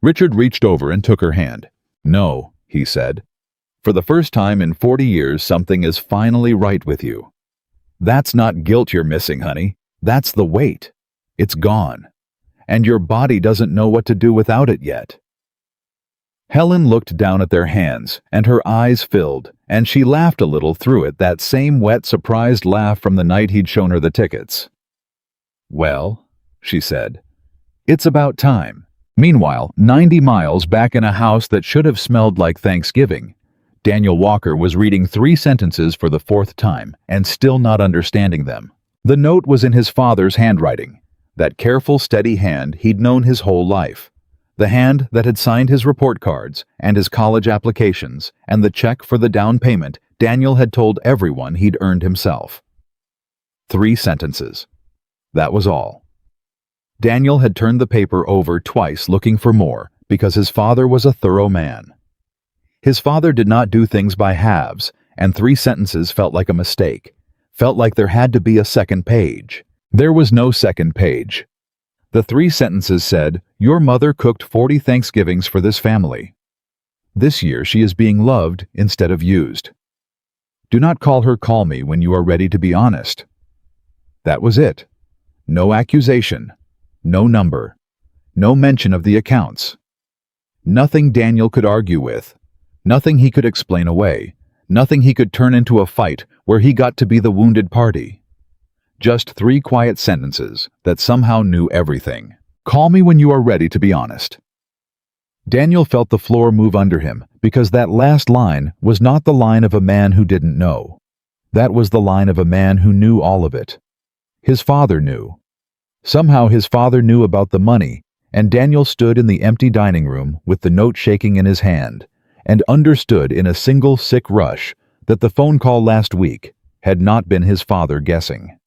Richard reached over and took her hand. "No," he said. "For the first time in 40 years, something is finally right with you. That's not guilt you're missing, honey. That's the weight. It's gone. And your body doesn't know what to do without it yet." Helen looked down at their hands, and her eyes filled, and she laughed a little through it, that same wet, surprised laugh from the night he'd shown her the tickets. "Well," she said, "it's about time." Meanwhile, 90 miles back in a house that should have smelled like Thanksgiving, Daniel Walker was reading 3 sentences for the 4th time and still not understanding them. The note was in his father's handwriting, that careful, steady hand he'd known his whole life. The hand that had signed his report cards and his college applications and the check for the down payment Daniel had told everyone he'd earned himself. 3 sentences. That was all. Daniel had turned the paper over twice looking for more because his father was a thorough man. His father did not do things by halves, and 3 sentences felt like a mistake, felt like there had to be a second page. There was no second page. The 3 sentences said, "Your mother cooked 40 Thanksgivings for this family. This year she is being loved instead of used. Do not call me when you are ready to be honest." That was it. No accusation, no number, no mention of the accounts. Nothing Daniel could argue with, nothing he could explain away, nothing he could turn into a fight where he got to be the wounded party. Just 3 quiet sentences that somehow knew everything. Call me when you are ready to be honest. Daniel felt the floor move under him because that last line was not the line of a man who didn't know. That was the line of a man who knew all of it. His father knew. Somehow his father knew about the money, and Daniel stood in the empty dining room with the note shaking in his hand, and understood in a single sick rush that the phone call last week had not been his father guessing.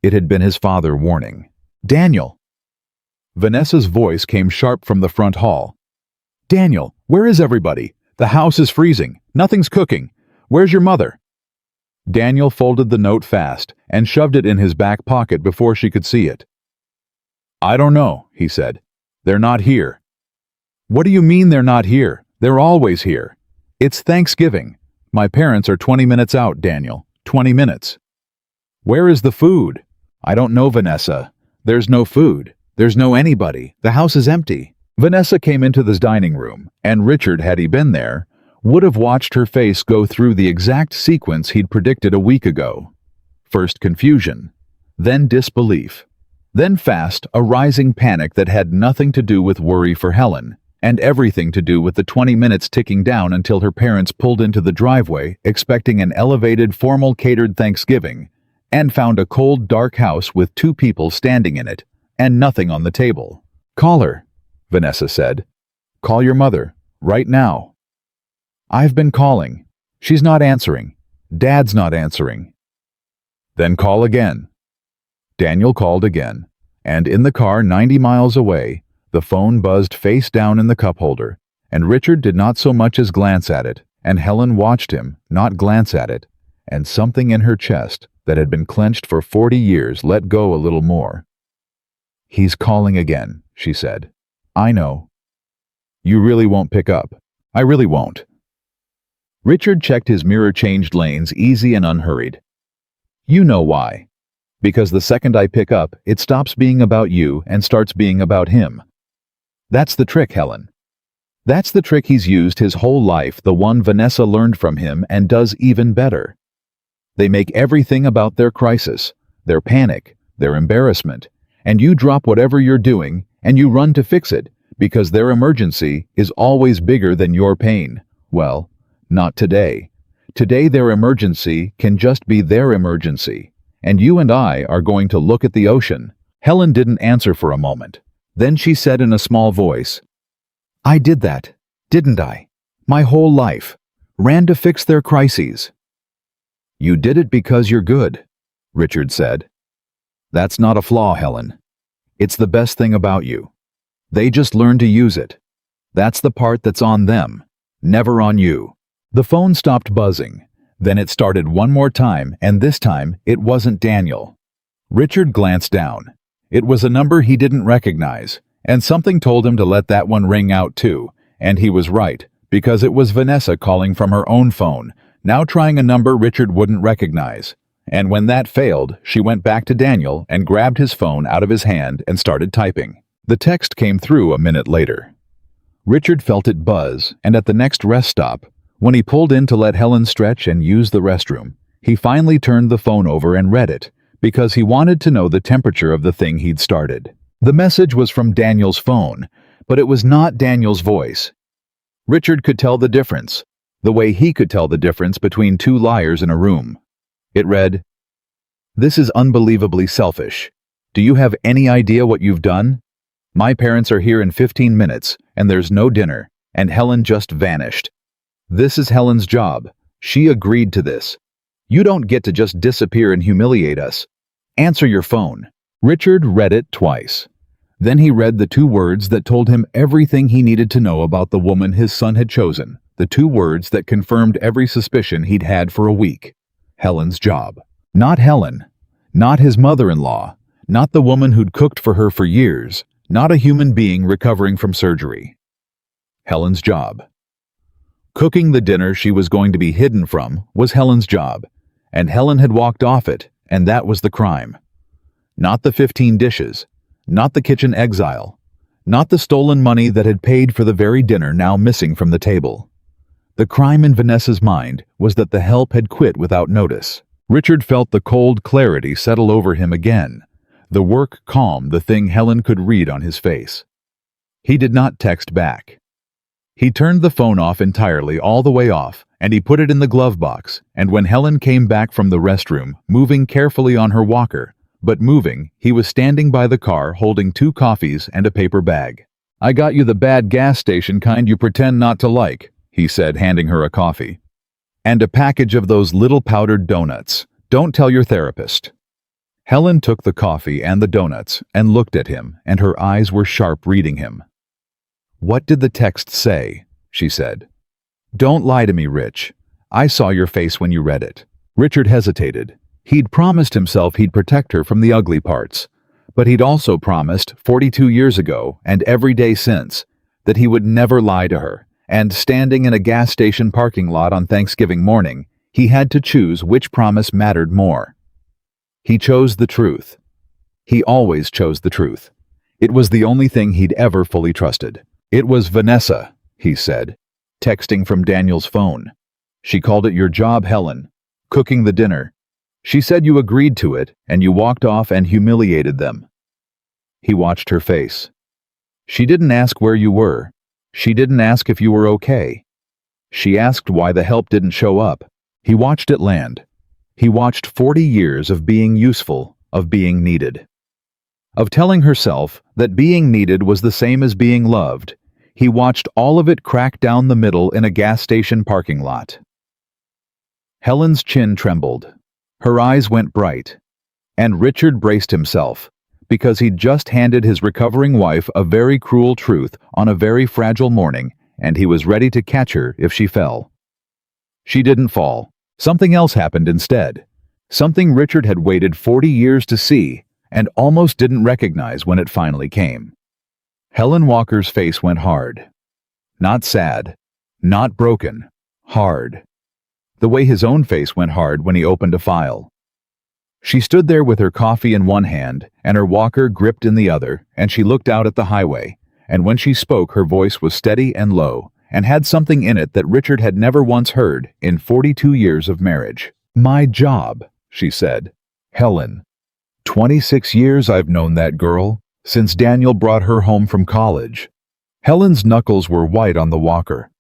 It had been his father warning. "Daniel!" Vanessa's voice came sharp from the front hall. "Daniel, where is everybody? The house is freezing. Nothing's cooking. Where's your mother?" Daniel folded the note fast and shoved it in his back pocket before she could see it. "I don't know," he said. "They're not here." "What do you mean they're not here? They're always here. It's Thanksgiving. My parents are 20 minutes out, Daniel. 20 minutes. Where is the food?" "I don't know, Vanessa. There's no food. There's no anybody. The house is empty." Vanessa came into the dining room, and Richard, had he been there, would have watched her face go through the exact sequence he'd predicted a week ago. First confusion, then disbelief, then fast a rising panic that had nothing to do with worry for Helen, and everything to do with the 20 minutes ticking down until her parents pulled into the driveway expecting an elevated, formal catered Thanksgiving, and found a cold, dark house with 2 people standing in it, and nothing on the table. "Call her," Vanessa said. "Call your mother, right now." "I've been calling. She's not answering. Dad's not answering." "Then call again." Daniel called again, and in the car 90 miles away, the phone buzzed face down in the cup holder, and Richard did not so much as glance at it, and Helen watched him not glance at it, and something in her chest that had been clenched for 40 years let go a little more. "He's calling again," she said. "I know." "You really won't pick up." "I really won't." Richard checked his mirror-changed lanes easy and unhurried. "You know why. Because the second I pick up, it stops being about you and starts being about him. That's the trick, Helen. That's the trick he's used his whole life, the one Vanessa learned from him and does even better. They make everything about their crisis, their panic, their embarrassment, and you drop whatever you're doing and you run to fix it because their emergency is always bigger than your pain. Well, not today. Today their emergency can just be their emergency, and you and I are going to look at the ocean." Helen didn't answer for a moment. Then she said in a small voice, "I did that, didn't I? My whole life. Ran to fix their crises." "You did it because you're good," Richard said. "That's not a flaw, Helen. It's the best thing about you. They just learn to use it. That's the part that's on them, never on you." The phone stopped buzzing. Then it started one more time, and this time it wasn't Daniel. Richard glanced down. It was a number he didn't recognize, and something told him to let that one ring out too, and he was right, because it was Vanessa calling from her own phone, now trying a number Richard wouldn't recognize. And when that failed, she went back to Daniel and grabbed his phone out of his hand and started typing. The text came through a minute later. Richard felt it buzz, and at the next rest stop, when he pulled in to let Helen stretch and use the restroom, he finally turned the phone over and read it, because he wanted to know the temperature of the thing he'd started. The message was from Daniel's phone, but it was not Daniel's voice. Richard could tell the difference. the way he could tell the difference between two liars in a room. It read, "This is unbelievably selfish. Do you have any idea what you've done? My parents are here in 15 minutes, and there's no dinner, and Helen just vanished. This is Helen's job. She agreed to this. You don't get to just disappear and humiliate us. Answer your phone." Richard read it twice. Then he read the 2 words that told him everything he needed to know about the woman his son had chosen, the 2 words that confirmed every suspicion he'd had for a week. Helen's job. Not Helen. Not his mother-in-law. Not the woman who'd cooked for her for years. Not a human being recovering from surgery. Helen's job. Cooking the dinner she was going to be hidden from was Helen's job, and Helen had walked off it, and that was the crime. Not the 15 dishes, not the kitchen exile, not the stolen money that had paid for the very dinner now missing from the table. The crime in Vanessa's mind was that the help had quit without notice. Richard felt the cold clarity settle over him again, the work calm, the thing Helen could read on his face. He did not text back. He turned the phone off entirely, all the way off, and he put it in the glove box, and when Helen came back from the restroom, moving carefully on her walker, but moving, he was standing by the car holding 2 coffees and a paper bag. "I got you the bad gas station kind you pretend not to like," he said, handing her a coffee. "And a package of those little powdered donuts. Don't tell your therapist." Helen took the coffee and the donuts and looked at him, and her eyes were sharp, reading him. "What did the text say?" she said. "Don't lie to me, Rich. I saw your face when you read it." Richard hesitated. He'd promised himself he'd protect her from the ugly parts, but he'd also promised 42 years ago and every day since that he would never lie to her, and standing in a gas station parking lot on Thanksgiving morning, he had to choose which promise mattered more. He chose the truth. He always chose the truth. It was the only thing he'd ever fully trusted. "It was Vanessa," he said, texting from Daniel's phone. "She called it your job, Helen. Cooking the dinner. She said you agreed to it, and you walked off and humiliated them." He watched her face. She didn't ask where you were. She didn't ask if you were okay. She asked why the help didn't show up. He watched it land. He watched 40 years of being useful, of being needed. Of telling herself that being needed was the same as being loved. He watched all of it crack down the middle in a gas station parking lot. Helen's chin trembled. Her eyes went bright. And Richard braced himself, because he'd just handed his recovering wife a very cruel truth on a very fragile morning, and he was ready to catch her if she fell. She didn't fall. Something else happened instead. Something Richard had waited 40 years to see, and almost didn't recognize when it finally came. Helen Walker's face went hard. Not sad, not broken, hard. The way his own face went hard when he opened a file. She stood there with her coffee in one hand and her walker gripped in the other, and she looked out at the highway, and when she spoke her voice was steady and low, and had something in it that Richard had never once heard in 42 years of marriage. "My job," she said. "Helen. 26 years I've known that girl, since Daniel brought her home from college." Helen's knuckles were white on the walker.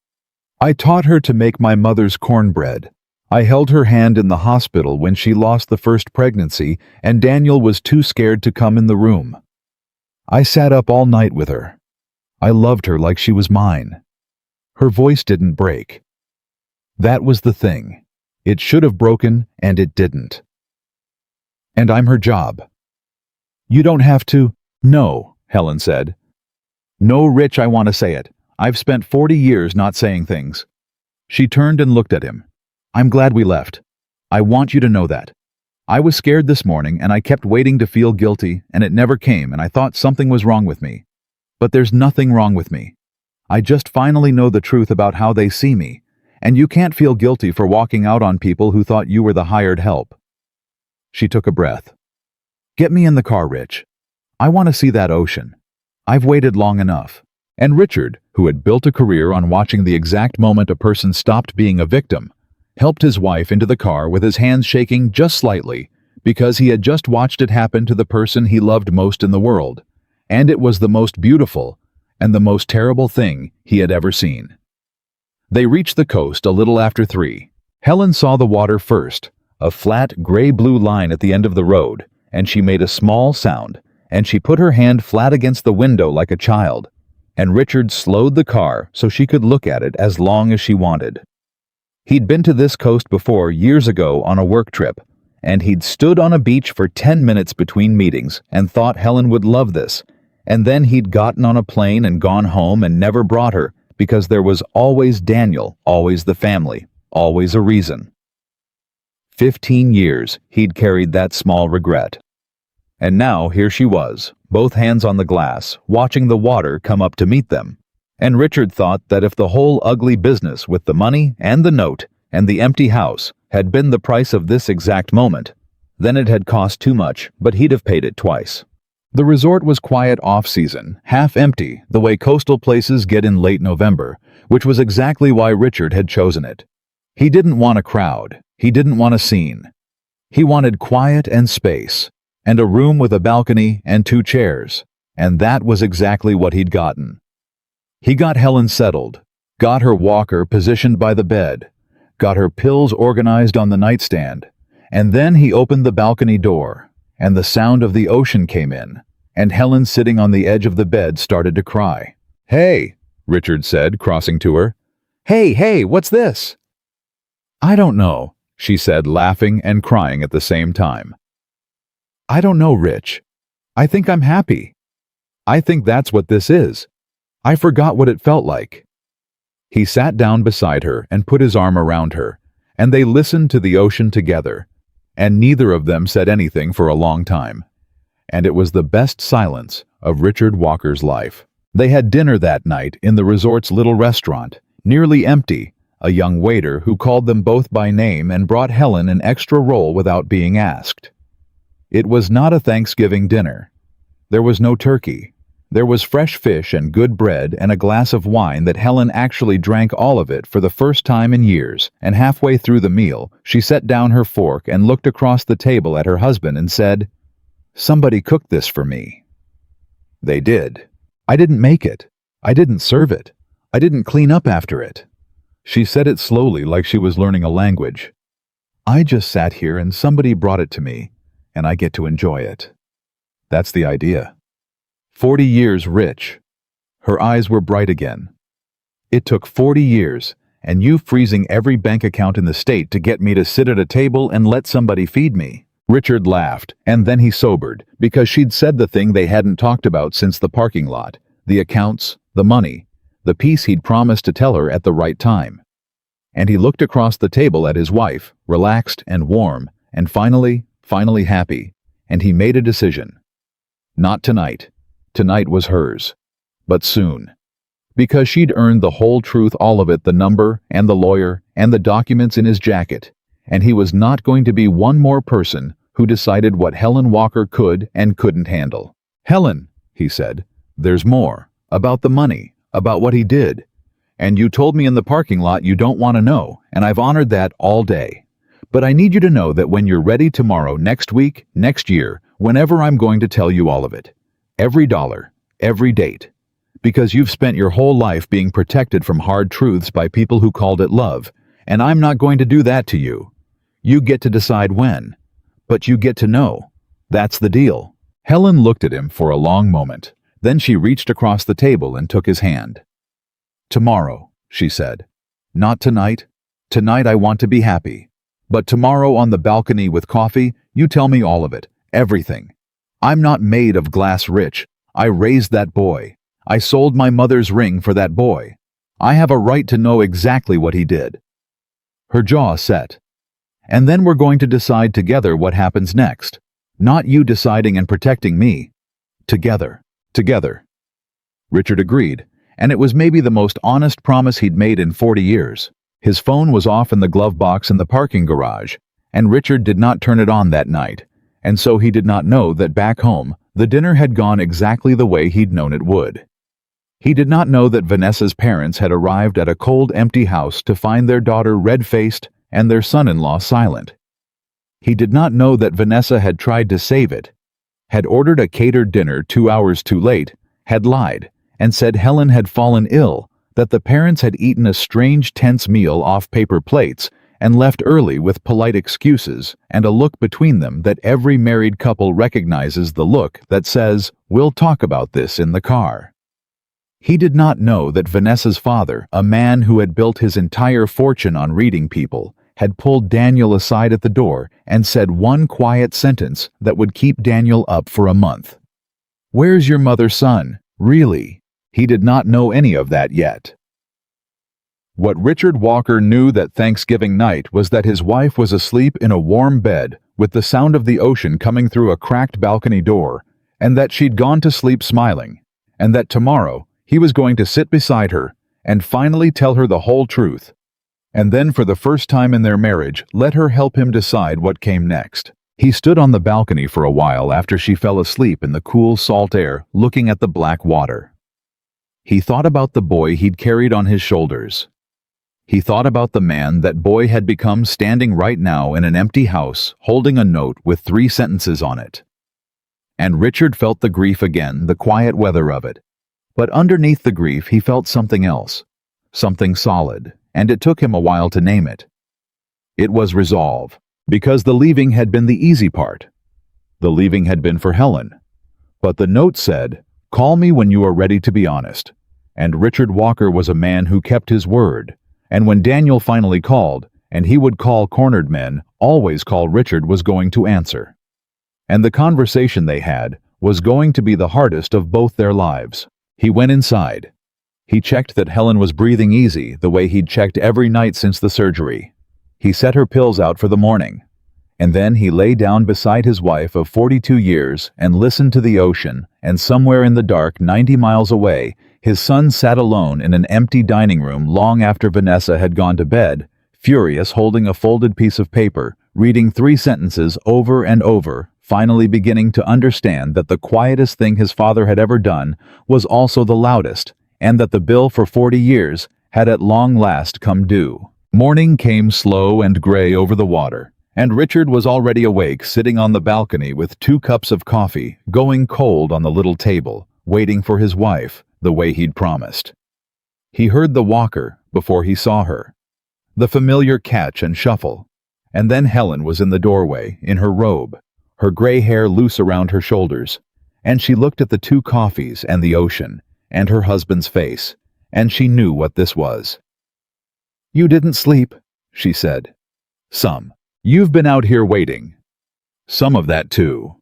"I taught her to make my mother's cornbread. I held her hand in the hospital when she lost the first pregnancy and Daniel was too scared to come in the room. I sat up all night with her. I loved her like she was mine." Her voice didn't break. That was the thing. It should have broken, and it didn't. "And I'm her job." "You don't have to." "No," Helen said. "No, Rich, I want to say it. I've spent 40 years not saying things." She turned and looked at him. "I'm glad we left. I want you to know that. I was scared this morning and I kept waiting to feel guilty and it never came and I thought something was wrong with me. But there's nothing wrong with me. I just finally know the truth about how they see me, and you can't feel guilty for walking out on people who thought you were the hired help." She took a breath. "Get me in the car, Rich. I want to see that ocean. I've waited long enough." And Richard, who had built a career on watching the exact moment a person stopped being a victim, helped his wife into the car with his hands shaking just slightly because he had just watched it happen to the person he loved most in the world, and it was the most beautiful and the most terrible thing he had ever seen. They reached the coast a little after 3. Helen saw the water first, a flat gray-blue line at the end of the road, and she made a small sound, and she put her hand flat against the window like a child, and Richard slowed the car so she could look at it as long as she wanted. He'd been to this coast before years ago on a work trip, and he'd stood on a beach for 10 minutes between meetings and thought Helen would love this, and then he'd gotten on a plane and gone home and never brought her because there was always Daniel, always the family, always a reason. 15 years he'd carried that small regret. And now here she was, both hands on the glass, watching the water come up to meet them. And Richard thought that if the whole ugly business with the money and the note and the empty house had been the price of this exact moment, then it had cost too much, but he'd have paid it twice. The resort was quiet off-season, half empty, the way coastal places get in late November, which was exactly why Richard had chosen it. He didn't want a crowd. He didn't want a scene. He wanted quiet and space, and a room with a balcony and 2 chairs, and that was exactly what he'd gotten. He got Helen settled, got her walker positioned by the bed, got her pills organized on the nightstand, and then he opened the balcony door, and the sound of the ocean came in, and Helen sitting on the edge of the bed started to cry. "Hey," Richard said, crossing to her. Hey, what's this?" "I don't know," she said, laughing and crying at the same time. "I don't know, Rich. I think I'm happy. I think that's what this is. I forgot what it felt like." He sat down beside her and put his arm around her, and they listened to the ocean together, and neither of them said anything for a long time. And it was the best silence of Richard Walker's life. They had dinner that night in the resort's little restaurant, nearly empty, a young waiter who called them both by name and brought Helen an extra roll without being asked. It was not a Thanksgiving dinner. There was no turkey. There was fresh fish and good bread and a glass of wine that Helen actually drank all of it for the first time in years, and halfway through the meal, she set down her fork and looked across the table at her husband and said, "Somebody cooked this for me." "They did. I didn't make it. I didn't serve it. I didn't clean up after it." She said it slowly like she was learning a language. "I just sat here and somebody brought it to me, and I get to enjoy it. That's the idea." 40 years rich. Her eyes were bright again. "It took 40 years, and you freezing every bank account in the state to get me to sit at a table and let somebody feed me." Richard laughed, and then he sobered, because she'd said the thing they hadn't talked about since the parking lot, the accounts, the money, the piece he'd promised to tell her at the right time. And he looked across the table at his wife, relaxed and warm, and finally happy, and he made a decision. Not tonight. Tonight was hers. But soon. Because she'd earned the whole truth, all of it, the number, and the lawyer, and the documents in his jacket, and he was not going to be one more person who decided what Helen Walker could and couldn't handle. "Helen," he said, "there's more. About the money, about what he did. And you told me in the parking lot you don't want to know, and I've honored that all day. But I need you to know that when you're ready tomorrow, next week, next year, whenever, I'm going to tell you all of it. Every dollar, every date. Because you've spent your whole life being protected from hard truths by people who called it love, and I'm not going to do that to you. You get to decide when. But you get to know. That's the deal." Helen looked at him for a long moment. Then she reached across the table and took his hand. "Tomorrow," she said. "Not tonight. Tonight I want to be happy. But tomorrow on the balcony with coffee, you tell me all of it. Everything. I'm not made of glass, Rich. I raised that boy. I sold my mother's ring for that boy. I have a right to know exactly what he did." Her jaw set. "And then we're going to decide together what happens next. Not you deciding and protecting me. Together. Together." Richard agreed, and it was maybe the most honest promise he'd made in 40 years. His phone was off in the glove box in the parking garage, and Richard did not turn it on that night, and so he did not know that back home, the dinner had gone exactly the way he'd known it would. He did not know that Vanessa's parents had arrived at a cold, empty house to find their daughter red-faced and their son-in-law silent. He did not know that Vanessa had tried to save it, had ordered a catered dinner 2 hours too late, had lied, and said Helen had fallen ill, that the parents had eaten a strange tense meal off paper plates and left early with polite excuses and a look between them that every married couple recognizes, the look that says, "We'll talk about this in the car." He did not know that Vanessa's father, a man who had built his entire fortune on reading people, had pulled Daniel aside at the door and said one quiet sentence that would keep Daniel up for a month. "Where's your mother, son? Really?" He did not know any of that yet. What Richard Walker knew that Thanksgiving night was that his wife was asleep in a warm bed with the sound of the ocean coming through a cracked balcony door, and that she'd gone to sleep smiling, and that tomorrow he was going to sit beside her and finally tell her the whole truth, and then for the first time in their marriage let her help him decide what came next. He stood on the balcony for a while after she fell asleep in the cool salt air, looking at the black water. He thought about the boy he'd carried on his shoulders. He thought about the man that boy had become standing right now in an empty house, holding a note with 3 sentences on it. And Richard felt the grief again, the quiet weather of it. But underneath the grief he felt something else, something solid, and it took him a while to name it. It was resolve, because the leaving had been the easy part. The leaving had been for Helen. But the note said, "Call me when you are ready to be honest." And Richard Walker was a man who kept his word. And when Daniel finally called, and he would call cornered men, always call, Richard was going to answer. And the conversation they had was going to be the hardest of both their lives. He went inside. He checked that Helen was breathing easy, the way he'd checked every night since the surgery. He set her pills out for the morning. And then he lay down beside his wife of 42 years and listened to the ocean, and somewhere in the dark 90 miles away, his son sat alone in an empty dining room long after Vanessa had gone to bed, furious, holding a folded piece of paper, reading 3 sentences over and over, finally beginning to understand that the quietest thing his father had ever done was also the loudest, and that the bill for 40 years had at long last come due. Morning came slow and gray over the water, and Richard was already awake, sitting on the balcony with 2 cups of coffee, going cold on the little table, waiting for his wife, the way he'd promised. He heard the walker before he saw her, the familiar catch and shuffle, and then Helen was in the doorway, in her robe, her gray hair loose around her shoulders, and she looked at the 2 coffees and the ocean, and her husband's face, and she knew what this was. "You didn't sleep," she said. "Some. You've been out here waiting." "Some of that too."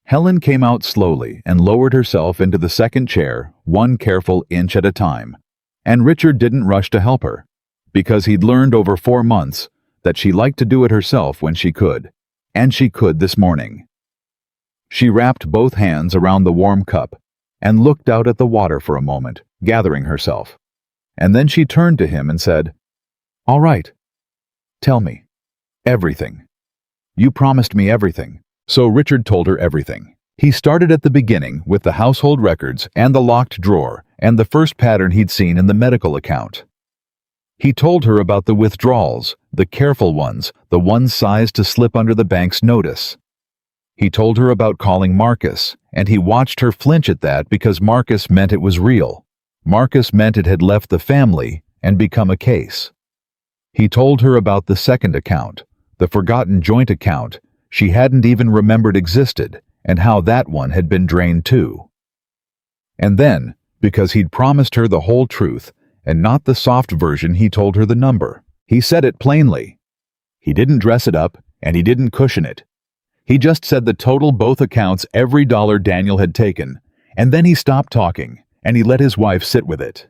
Helen came out slowly and lowered herself into the second chair, 1 careful inch at a time, and Richard didn't rush to help her, because he'd learned over 4 months that she liked to do it herself when she could, and she could this morning. She wrapped both hands around the warm cup and looked out at the water for a moment, gathering herself, and then she turned to him and said, "All right. Tell me. Everything. You promised me everything." So Richard told her everything. He started at the beginning with the household records and the locked drawer and the first pattern he'd seen in the medical account. He told her about the withdrawals, the careful ones, the ones sized to slip under the bank's notice. He told her about calling Marcus, and he watched her flinch at that because Marcus meant it was real. Marcus meant it had left the family and become a case. He told her about the second account, the forgotten joint account she hadn't even remembered existed, and how that one had been drained too. And then, because he'd promised her the whole truth, and not the soft version, he told her the number. He said it plainly. He didn't dress it up, and he didn't cushion it. He just said the total, both accounts, every dollar Daniel had taken, and then he stopped talking, and he let his wife sit with it.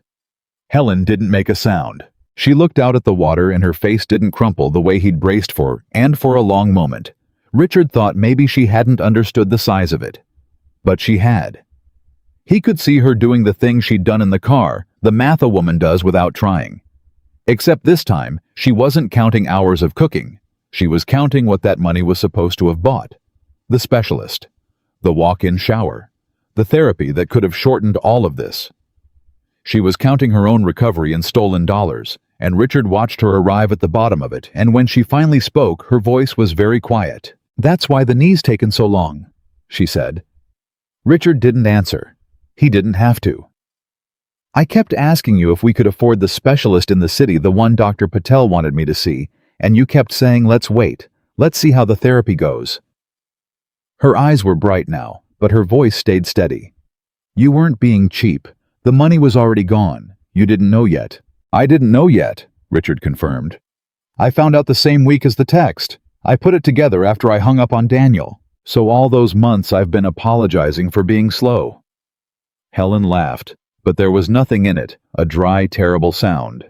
Helen didn't make a sound. She looked out at the water, and her face didn't crumple the way he'd braced for, and for a long moment, Richard thought maybe she hadn't understood the size of it. But she had. He could see her doing the thing she'd done in the car, the math a woman does without trying. Except this time, she wasn't counting hours of cooking. She was counting what that money was supposed to have bought. The specialist. The walk-in shower. The therapy that could have shortened all of this. She was counting her own recovery in stolen dollars, and Richard watched her arrive at the bottom of it, and when she finally spoke, her voice was very quiet. "That's why the knee's taken so long," she said. Richard didn't answer. He didn't have to. I kept asking you if we could afford the specialist in the city, the one Dr. Patel wanted me to see, and you kept saying, let's wait. Let's see how the therapy goes. Her eyes were bright now, but her voice stayed steady. You weren't being cheap. The money was already gone. You didn't know yet. I didn't know yet, Richard confirmed. I found out the same week as the text. I put it together after I hung up on Daniel. So all those months I've been apologizing for being slow. Helen laughed, but there was nothing in it, a dry, terrible sound.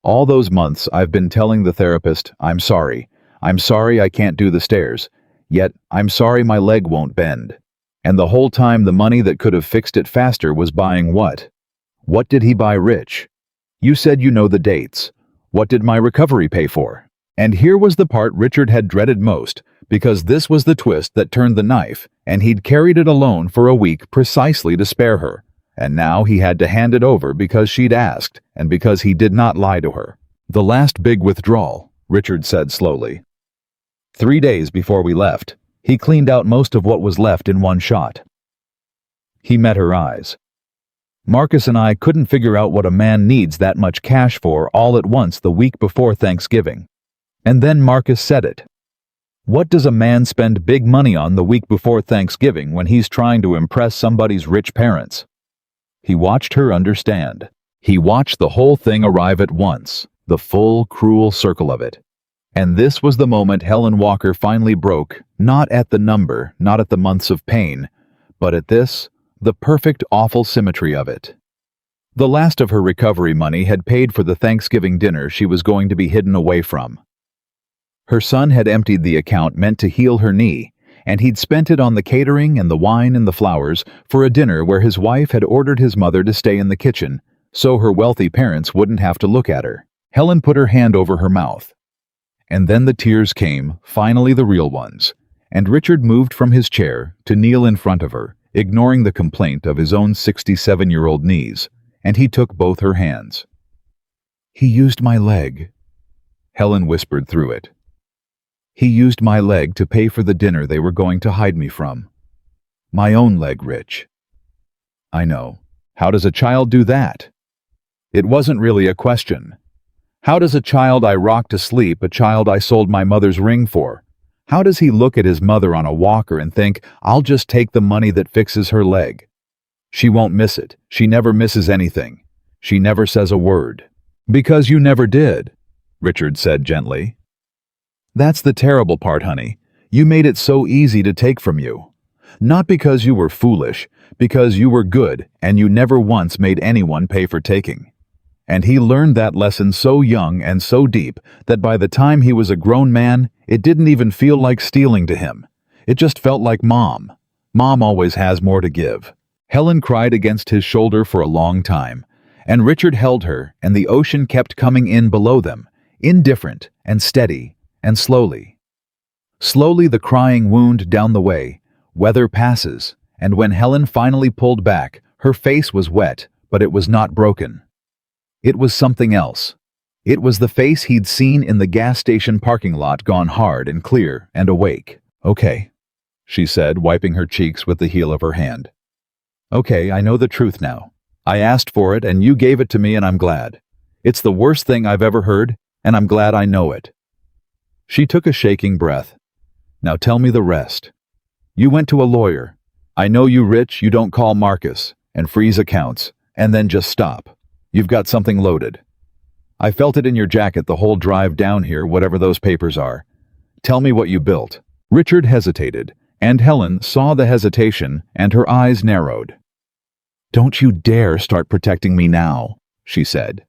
All those months I've been telling the therapist, I'm sorry I can't do the stairs, yet I'm sorry my leg won't bend. And the whole time the money that could have fixed it faster was buying what? What did he buy, Rich? You said you know the dates. What did my recovery pay for? And here was the part Richard had dreaded most, because this was the twist that turned the knife, and he'd carried it alone for a week precisely to spare her. And now he had to hand it over because she'd asked, and because he did not lie to her. The last big withdrawal, Richard said slowly. 3 days before we left, he cleaned out most of what was left in one shot. He met her eyes. Marcus and I couldn't figure out what a man needs that much cash for all at once the week before Thanksgiving. And then Marcus said it. What does a man spend big money on the week before Thanksgiving when he's trying to impress somebody's rich parents? He watched her understand. He watched the whole thing arrive at once, the full, cruel circle of it. And this was the moment Helen Walker finally broke, not at the number, not at the months of pain, but at this, the perfect, awful symmetry of it. The last of her recovery money had paid for the Thanksgiving dinner she was going to be hidden away from. Her son had emptied the account meant to heal her knee, and he'd spent it on the catering and the wine and the flowers for a dinner where his wife had ordered his mother to stay in the kitchen, so her wealthy parents wouldn't have to look at her. Helen put her hand over her mouth. And then the tears came, finally the real ones, and Richard moved from his chair to kneel in front of her, ignoring the complaint of his own 67-year-old knees, and he took both her hands. He used my leg, Helen whispered through it. He used my leg to pay for the dinner they were going to hide me from. My own leg, Rich. I know. How does a child do that? It wasn't really a question. How does a child I rocked to sleep, a child I sold my mother's ring for? How does he look at his mother on a walker and think, I'll just take the money that fixes her leg? She won't miss it. She never misses anything. She never says a word. Because you never did, Richard said gently. That's the terrible part, honey. You made it so easy to take from you. Not because you were foolish, because you were good and you never once made anyone pay for taking. And he learned that lesson so young and so deep that by the time he was a grown man, it didn't even feel like stealing to him. It just felt like Mom. Mom always has more to give. Helen cried against his shoulder for a long time, and Richard held her, and the ocean kept coming in below them, indifferent and steady and slowly. Slowly the crying wound down the way. Weather passes, and when Helen finally pulled back, her face was wet, but it was not broken. It was something else. It was the face he'd seen in the gas station parking lot, gone hard and clear and awake. Okay, she said, wiping her cheeks with the heel of her hand. Okay, I know the truth now. I asked for it and you gave it to me, and I'm glad. It's the worst thing I've ever heard, and I'm glad I know it. She took a shaking breath. Now tell me the rest. You went to a lawyer. I know you, Rich. You don't call Marcus and freeze accounts and then just stop. You've got something loaded. I felt it in your jacket the whole drive down here, whatever those papers are. Tell me what you built. Richard hesitated, and Helen saw the hesitation, and her eyes narrowed. Don't you dare start protecting me now, she said.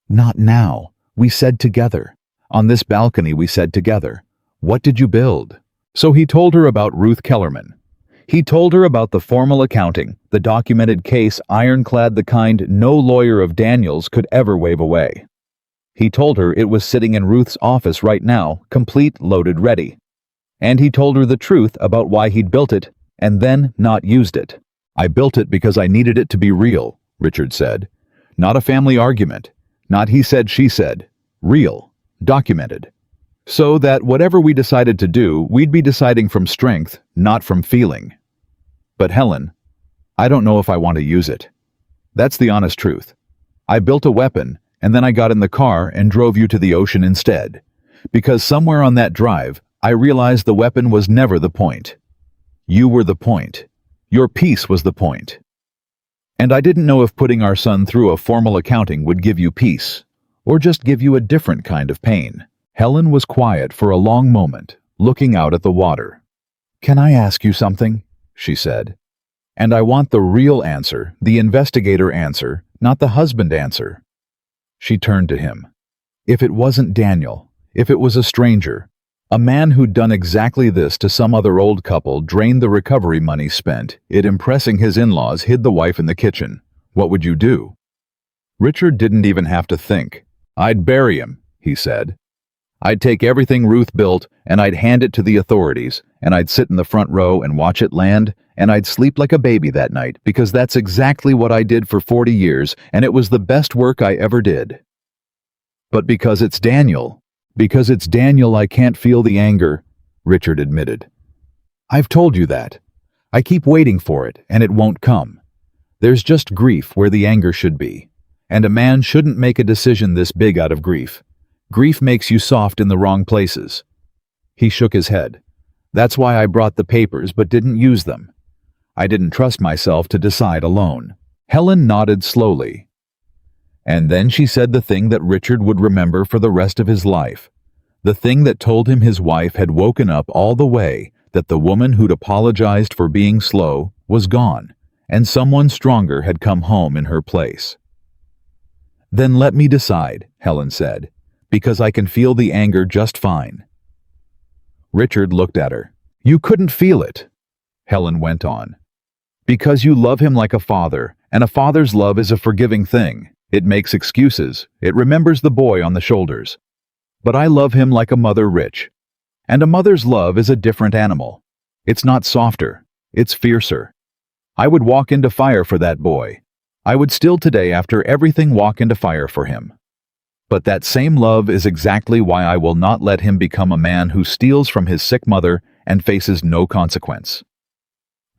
Not now. We said together. On this balcony we said together. What did you build? So he told her about Ruth Kellerman. He told her about the formal accounting, the documented case, ironclad, the kind no lawyer of Daniel's could ever wave away. He told her it was sitting in Ruth's office right now, complete, loaded, ready. And he told her the truth about why he'd built it, and then not used it. I built it because I needed it to be real, Richard said. Not a family argument. Not he said, she said. Real. Documented. So that whatever we decided to do, we'd be deciding from strength, not from feeling. But Helen, I don't know if I want to use it. That's the honest truth. I built a weapon, and then I got in the car and drove you to the ocean instead. Because somewhere on that drive, I realized the weapon was never the point. You were the point. Your peace was the point. And I didn't know if putting our son through a formal accounting would give you peace, or just give you a different kind of pain. Helen was quiet for a long moment, looking out at the water. "Can I ask you something?" she said. "And I want the real answer, the investigator answer, not the husband answer." She turned to him. "If it wasn't Daniel, if it was a stranger, a man who'd done exactly this to some other old couple, drained the recovery money spent, it impressing his in-laws, hid the wife in the kitchen, what would you do?" Richard didn't even have to think. "I'd bury him," he said. "I'd take everything Ruth built, and I'd hand it to the authorities, and I'd sit in the front row and watch it land, and I'd sleep like a baby that night, because that's exactly what I did for 40 years, and it was the best work I ever did. But because it's Daniel, I can't feel the anger," Richard admitted. "I've told you that. I keep waiting for it, and it won't come. There's just grief where the anger should be, and a man shouldn't make a decision this big out of grief. Grief makes you soft in the wrong places." He shook his head. "That's why I brought the papers but didn't use them. I didn't trust myself to decide alone." Helen nodded slowly. And then she said the thing that Richard would remember for the rest of his life. The thing that told him his wife had woken up all the way, that the woman who'd apologized for being slow was gone, and someone stronger had come home in her place. "Then let me decide," Helen said, "because I can feel the anger just fine." Richard looked at her. "You couldn't feel it," Helen went on, "because you love him like a father, and a father's love is a forgiving thing. It makes excuses. It remembers the boy on the shoulders. But I love him like a mother, Rich. And a mother's love is a different animal. It's not softer. It's fiercer. I would walk into fire for that boy. I would still today, after everything, walk into fire for him. But that same love is exactly why I will not let him become a man who steals from his sick mother and faces no consequence.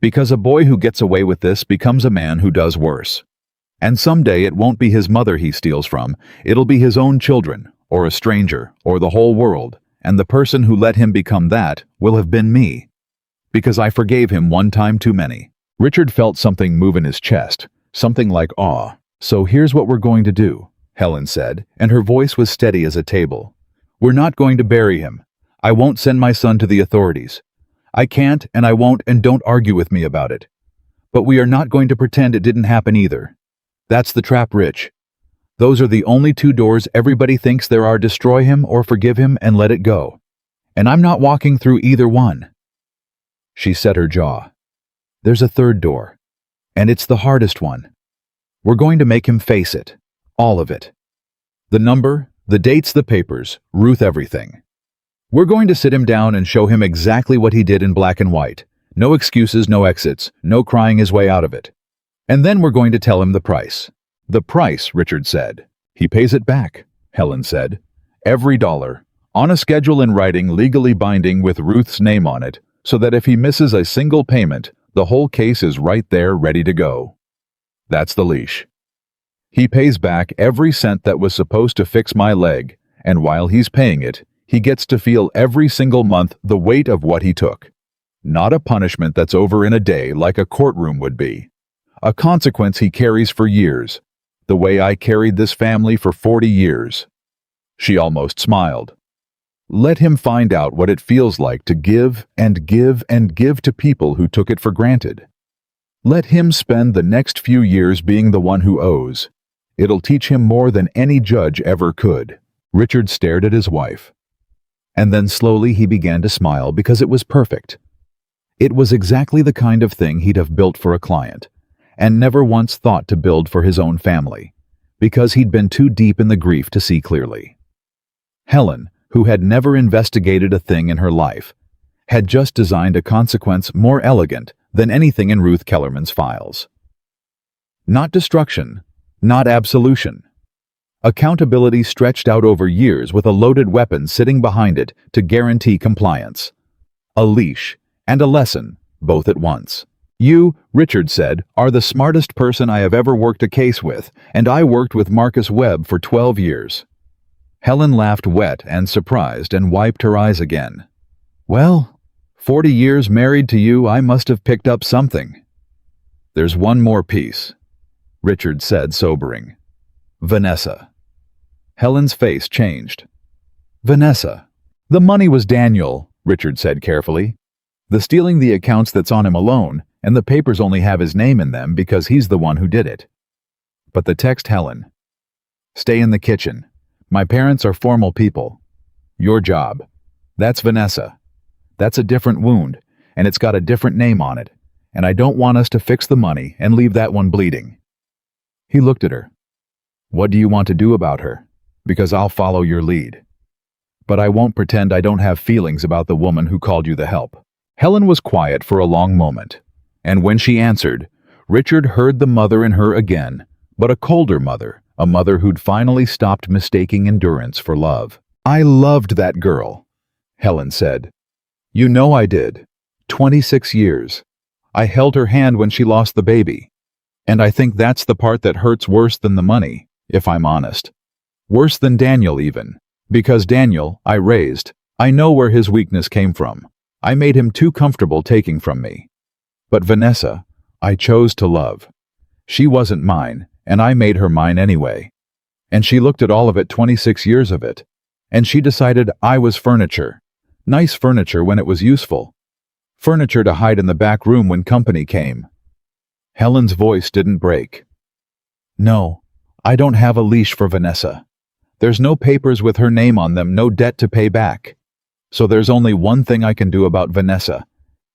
Because a boy who gets away with this becomes a man who does worse. And someday it won't be his mother he steals from, it'll be his own children, or a stranger, or the whole world, and the person who let him become that will have been me. Because I forgave him one time too many." Richard felt something move in his chest, something like awe. "So here's what we're going to do," Helen said, and her voice was steady as a table. "We're not going to bury him. I won't send my son to the authorities. I can't, and I won't, and don't argue with me about it. But we are not going to pretend it didn't happen either. That's the trap, Rich. Those are the only two doors everybody thinks there are: destroy him or forgive him and let it go. And I'm not walking through either one." She set her jaw. "There's a third door, and it's the hardest one. We're going to make him face it. All of it. The number, the dates, the papers, Ruth, everything. We're going to sit him down and show him exactly what he did in black and white. No excuses, no exits, no crying his way out of it. And then we're going to tell him the price." "The price," Richard said. "He pays it back," Helen said. "Every dollar. On a schedule in writing, legally binding, with Ruth's name on it, so that if he misses a single payment, the whole case is right there ready to go. That's the leash. He pays back every cent that was supposed to fix my leg, and while he's paying it, he gets to feel every single month the weight of what he took. Not a punishment that's over in a day like a courtroom would be. A consequence he carries for years, the way I carried this family for 40 years. She almost smiled. Let him find out what it feels like to give and give and give to people who took it for granted. Let him spend the next few years being the one who owes. It'll teach him more than any judge ever could." Richard stared at his wife. And then slowly he began to smile because it was perfect. It was exactly the kind of thing he'd have built for a client, and never once thought to build for his own family, because he'd been too deep in the grief to see clearly. Helen, who had never investigated a thing in her life, had just designed a consequence more elegant than anything in Ruth Kellerman's files. Not destruction, not absolution. Accountability stretched out over years with a loaded weapon sitting behind it to guarantee compliance. A leash and a lesson, both at once. You, Richard said, are the smartest person I have ever worked a case with, and I worked with Marcus Webb for 12 years. Helen laughed wet and surprised and wiped her eyes again. Well, 40 years married to you, I must have picked up something. There's one more piece, Richard said, sobering. Vanessa. Helen's face changed. Vanessa. The money was Daniel, Richard said carefully. The stealing the accounts that's on him alone, and the papers only have his name in them because he's the one who did it. But the text, Helen. Stay in the kitchen. My parents are formal people. Your job. That's Vanessa. That's a different wound, and it's got a different name on it, and I don't want us to fix the money and leave that one bleeding. He looked at her. What do you want to do about her? Because I'll follow your lead. But I won't pretend I don't have feelings about the woman who called you the help. Helen was quiet for a long moment, and when she answered, Richard heard the mother in her again, but a colder mother, a mother who'd finally stopped mistaking endurance for love. I loved that girl, Helen said. You know I did. 26 years. I held her hand when she lost the baby. And I think that's the part that hurts worse than the money, if I'm honest. Worse than Daniel even. Because Daniel, I raised. I know where his weakness came from. I made him too comfortable taking from me. But Vanessa, I chose to love. She wasn't mine, and I made her mine anyway. And she looked at all of it, 26 years of it. And she decided I was furniture. Nice furniture when it was useful. Furniture to hide in the back room when company came. Helen's voice didn't break. No, I don't have a leash for Vanessa. There's no papers with her name on them, no debt to pay back. So there's only one thing I can do about Vanessa,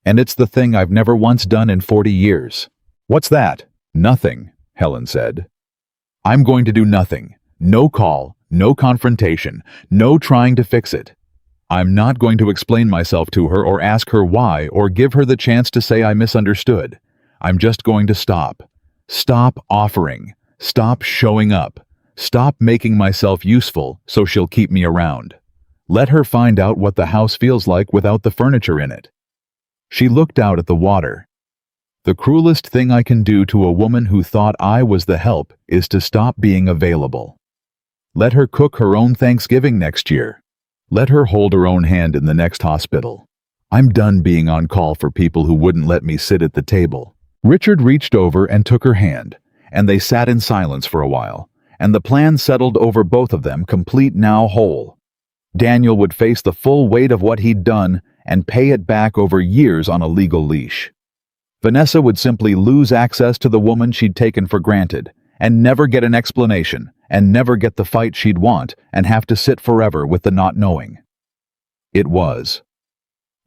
and it's the thing I've never once done in 40 years. What's that? Nothing, Helen said. I'm going to do nothing. No call, no confrontation, no trying to fix it. I'm not going to explain myself to her or ask her why or give her the chance to say I misunderstood. I'm just going to stop. Stop offering. Stop showing up. Stop making myself useful so she'll keep me around. Let her find out what the house feels like without the furniture in it. She looked out at the water. The cruelest thing I can do to a woman who thought I was the help is to stop being available. Let her cook her own Thanksgiving next year. Let her hold her own hand in the next hospital. I'm done being on call for people who wouldn't let me sit at the table. Richard reached over and took her hand, and they sat in silence for a while, and the plan settled over both of them, complete now whole. Daniel would face the full weight of what he'd done and pay it back over years on a legal leash. Vanessa would simply lose access to the woman she'd taken for granted, and never get an explanation, and never get the fight she'd want, and have to sit forever with the not knowing. It was.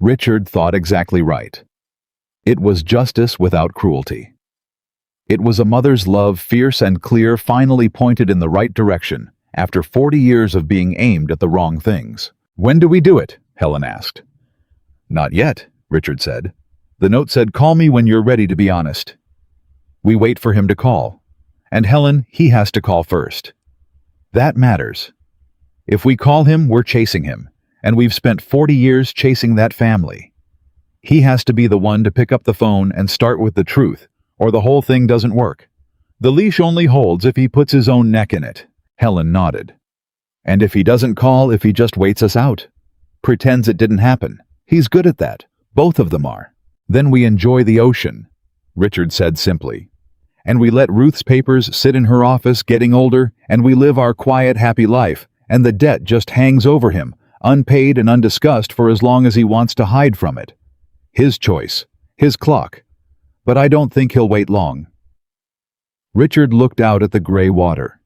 Richard thought exactly right. It was justice without cruelty. It was a mother's love, fierce and clear, finally pointed in the right direction, after 40 years of being aimed at the wrong things. When do we do it? Helen asked. Not yet, Richard said. The note said, call me when you're ready to be honest. We wait for him to call. And Helen, he has to call first. That matters. If we call him, we're chasing him, and we've spent 40 years chasing that family. He has to be the one to pick up the phone and start with the truth, or the whole thing doesn't work. The leash only holds if he puts his own neck in it. Helen nodded. And if he doesn't call, if he just waits us out, pretends it didn't happen. He's good at that. Both of them are. Then we enjoy the ocean, Richard said simply. And we let Ruth's papers sit in her office getting older, and we live our quiet, happy life, and the debt just hangs over him, unpaid and undiscussed for as long as he wants to hide from it. His choice, his clock. But I don't think he'll wait long. Richard looked out at the gray water.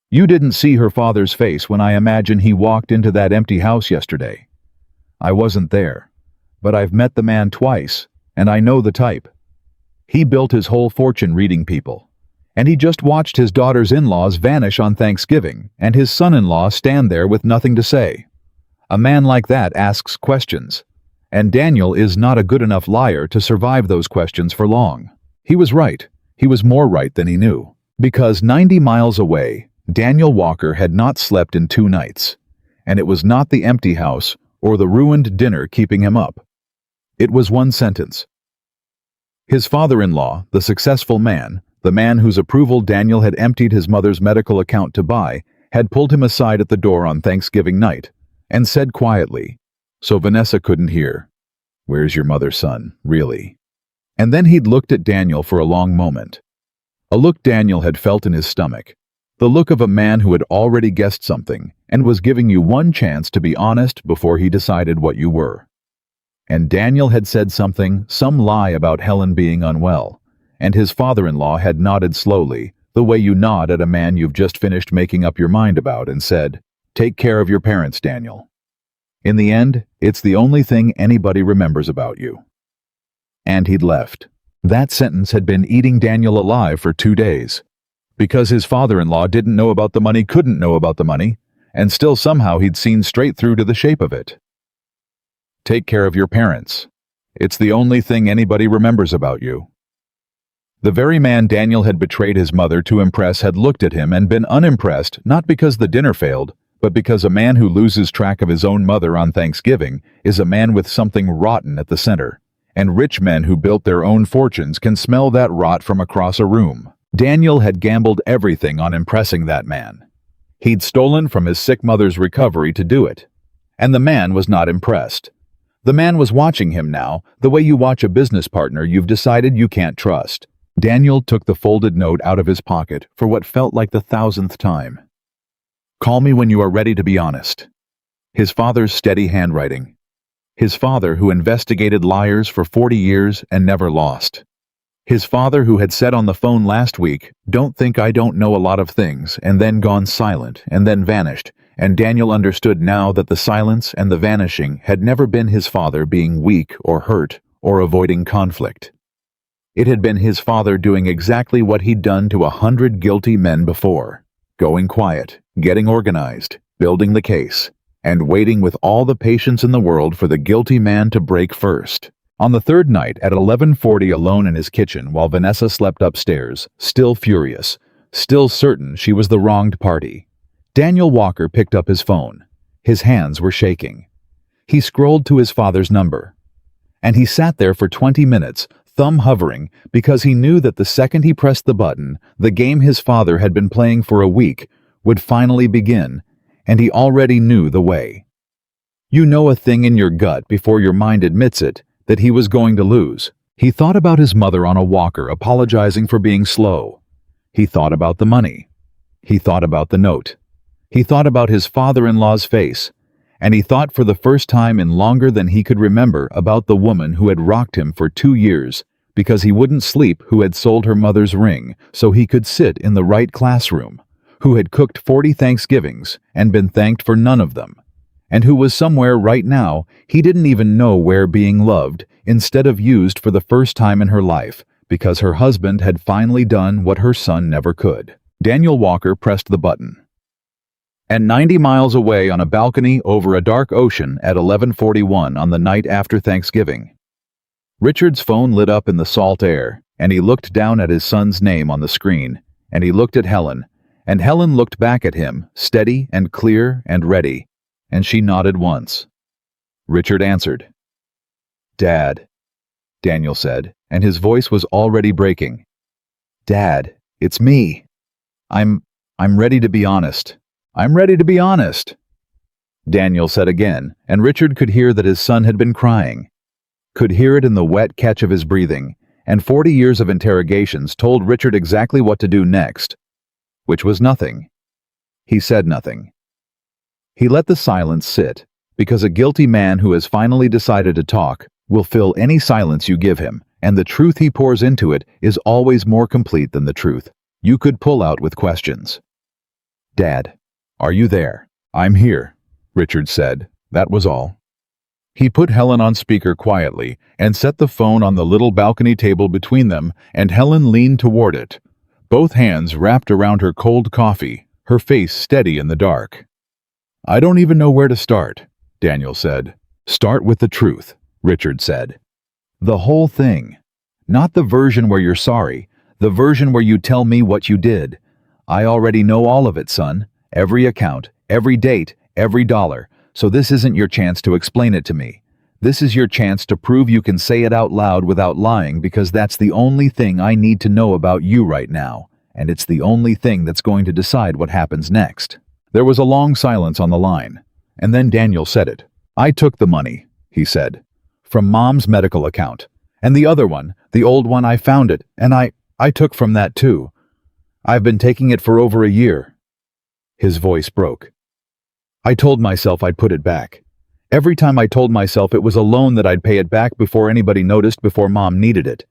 You didn't see her father's face when I imagine he walked into that empty house yesterday. I wasn't there, but I've met the man twice, and I know the type. He built his whole fortune reading people, and he just watched his daughter's in-laws vanish on Thanksgiving and his son-in-law stand there with nothing to say. A man like that asks questions, and Daniel is not a good enough liar to survive those questions for long. He was right. He was more right than he knew. Because 90 miles away, Daniel Walker had not slept in 2 nights, and it was not the empty house or the ruined dinner keeping him up. It was one sentence. His father-in-law, the successful man, the man whose approval Daniel had emptied his mother's medical account to buy, had pulled him aside at the door on Thanksgiving night and said quietly, so Vanessa couldn't hear, "Where's your mother, son, really?" And then he'd looked at Daniel for a long moment. A look Daniel had felt in his stomach. The look of a man who had already guessed something and was giving you one chance to be honest before he decided what you were. And Daniel had said something, some lie about Helen being unwell, and his father-in-law had nodded slowly, the way you nod at a man you've just finished making up your mind about, and said, "Take care of your parents, Daniel. In the end, it's the only thing anybody remembers about you." And he'd left. That sentence had been eating Daniel alive for 2 days. Because his father-in-law didn't know about the money, couldn't know about the money, and still somehow he'd seen straight through to the shape of it. Take care of your parents. It's the only thing anybody remembers about you. The very man Daniel had betrayed his mother to impress had looked at him and been unimpressed, not because the dinner failed, but because a man who loses track of his own mother on Thanksgiving is a man with something rotten at the center, and rich men who built their own fortunes can smell that rot from across a room. Daniel had gambled everything on impressing that man. He'd stolen from his sick mother's recovery to do it. And the man was not impressed. The man was watching him now, the way you watch a business partner you've decided you can't trust. Daniel took the folded note out of his pocket for what felt like the 1,000th time. Call me when you are ready to be honest. His father's steady handwriting. His father who investigated liars for 40 years and never lost. His father who had said on the phone last week, "Don't think I don't know a lot of things," and then gone silent and then vanished, and Daniel understood now that the silence and the vanishing had never been his father being weak or hurt or avoiding conflict. It had been his father doing exactly what he'd done to 100 guilty men before, going quiet, getting organized, building the case, and waiting with all the patience in the world for the guilty man to break first. On the third night at 11:40 alone in his kitchen while Vanessa slept upstairs, still furious, still certain she was the wronged party, Daniel Walker picked up his phone. His hands were shaking. He scrolled to his father's number. And he sat there for 20 minutes, thumb hovering, because he knew that the second he pressed the button, the game his father had been playing for a week would finally begin, and he already knew the way. You know a thing in your gut before your mind admits it, that he was going to lose. He thought about his mother on a walker apologizing for being slow. He thought about the money. He thought about the note. He thought about his father-in-law's face. And he thought for the first time in longer than he could remember about the woman who had rocked him for 2 years because he wouldn't sleep, who had sold her mother's ring so he could sit in the right classroom, who had cooked 40 Thanksgivings and been thanked for none of them, and who was somewhere right now he didn't even know where, being loved instead of used for the first time in her life because her husband had finally done what her son never could. Daniel Walker pressed the button. And 90 miles away on a balcony over a dark ocean at 11:41 on the night after Thanksgiving, Richard's phone lit up in the salt air, and he looked down at his son's name on the screen, and he looked at Helen, and Helen looked back at him, steady and clear and ready, and she nodded once. Richard answered. "Dad," Daniel said, and his voice was already breaking. "Dad, it's me. I'm ready to be honest. I'm ready to be honest," Daniel said again, and Richard could hear that his son had been crying. Could hear it in the wet catch of his breathing, and 40 years of interrogations told Richard exactly what to do next, which was nothing. He said nothing. He let the silence sit, because a guilty man who has finally decided to talk will fill any silence you give him, and the truth he pours into it is always more complete than the truth you could pull out with questions. "Dad, are you there?" "I'm here," Richard said. That was all. He put Helen on speaker quietly and set the phone on the little balcony table between them, and Helen leaned toward it, both hands wrapped around her cold coffee, her face steady in the dark. "I don't even know where to start," Daniel said. "Start with the truth," Richard said. "The whole thing. Not the version where you're sorry, the version where you tell me what you did. I already know all of it, son. Every account, every date, every dollar, so this isn't your chance to explain it to me. This is your chance to prove you can say it out loud without lying, because that's the only thing I need to know about you right now, and it's the only thing that's going to decide what happens next." There was a long silence on the line, and then Daniel said it. "I took the money," he said, "from Mom's medical account. And the other one, the old one, I found it, and I took from that too. I've been taking it for over a year." His voice broke. "I told myself I'd put it back. Every time I told myself it was a loan that I'd pay it back before anybody noticed, before Mom needed it.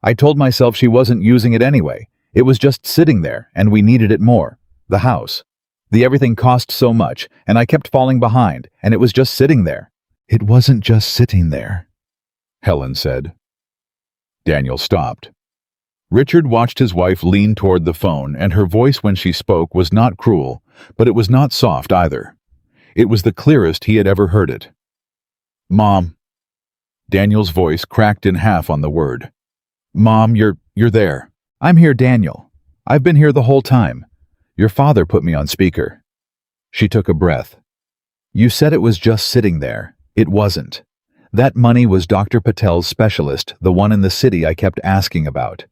I told myself she wasn't using it anyway. It was just sitting there, and we needed it more. The house. The everything cost so much, and I kept falling behind, and it was just sitting there." "It wasn't just sitting there," Helen said. Daniel stopped. Richard watched his wife lean toward the phone, and her voice when she spoke was not cruel, but it was not soft either. It was the clearest he had ever heard it. "Mom." Daniel's voice cracked in half on the word. "Mom, you're there." "I'm here, Daniel. I've been here the whole time. Your father put me on speaker." She took a breath. "You said it was just sitting there. It wasn't. That money was Dr. Patel's specialist, the one in the city I kept asking about.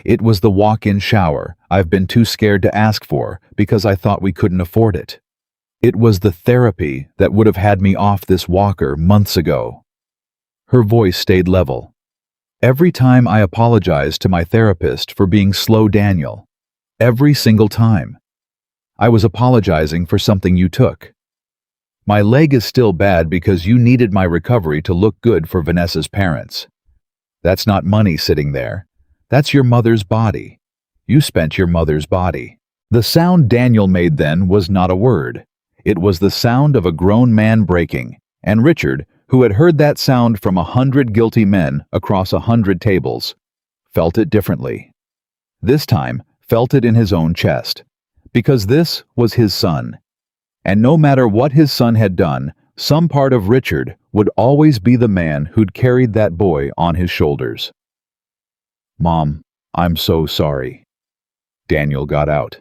It was the walk-in shower I've been too scared to ask for because I thought we couldn't afford it. It was the therapy that would have had me off this walker months ago." Her voice stayed level. "Every time I apologized to my therapist for being slow, Daniel. Every single time. I was apologizing for something you took. My leg is still bad because you needed my recovery to look good for Vanessa's parents. That's not money sitting there. That's your mother's body. You spent your mother's body." The sound Daniel made then was not a word. It was the sound of a grown man breaking, and Richard, who had heard that sound from 100 guilty men across 100 tables, felt it differently. This time, felt it in his own chest. Because this was his son. And no matter what his son had done, some part of Richard would always be the man who'd carried that boy on his shoulders. "Mom, I'm so sorry." Daniel got out.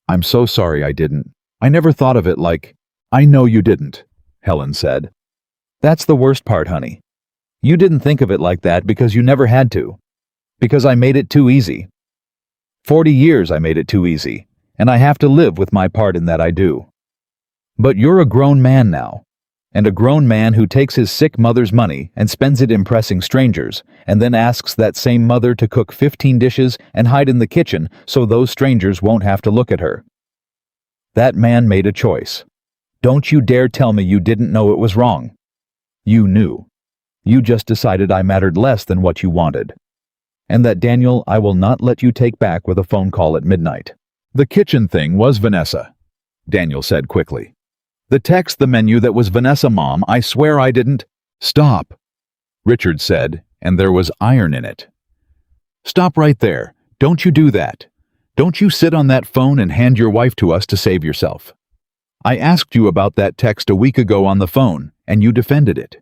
"I'm so sorry I didn't. I never thought of it like—" "I know you didn't," Helen said. "That's the worst part, honey. You didn't think of it like that because you never had to. Because I made it too easy. 40 years I made it too easy, and I have to live with my part in that, I do. But you're a grown man now, and a grown man who takes his sick mother's money and spends it impressing strangers, and then asks that same mother to cook 15 dishes and hide in the kitchen so those strangers won't have to look at her. That man made a choice. Don't you dare tell me you didn't know it was wrong. You knew. You just decided I mattered less than what you wanted. And that, Daniel, I will not let you take back with a phone call at midnight." "The kitchen thing was Vanessa," Daniel said quickly. "The text, the menu, that was Vanessa, Mom. I swear I didn't—" "Stop," Richard said, and there was iron in it. "Stop right there. Don't you do that. Don't you sit on that phone and hand your wife to us to save yourself. I asked you about that text a week ago on the phone, and you defended it.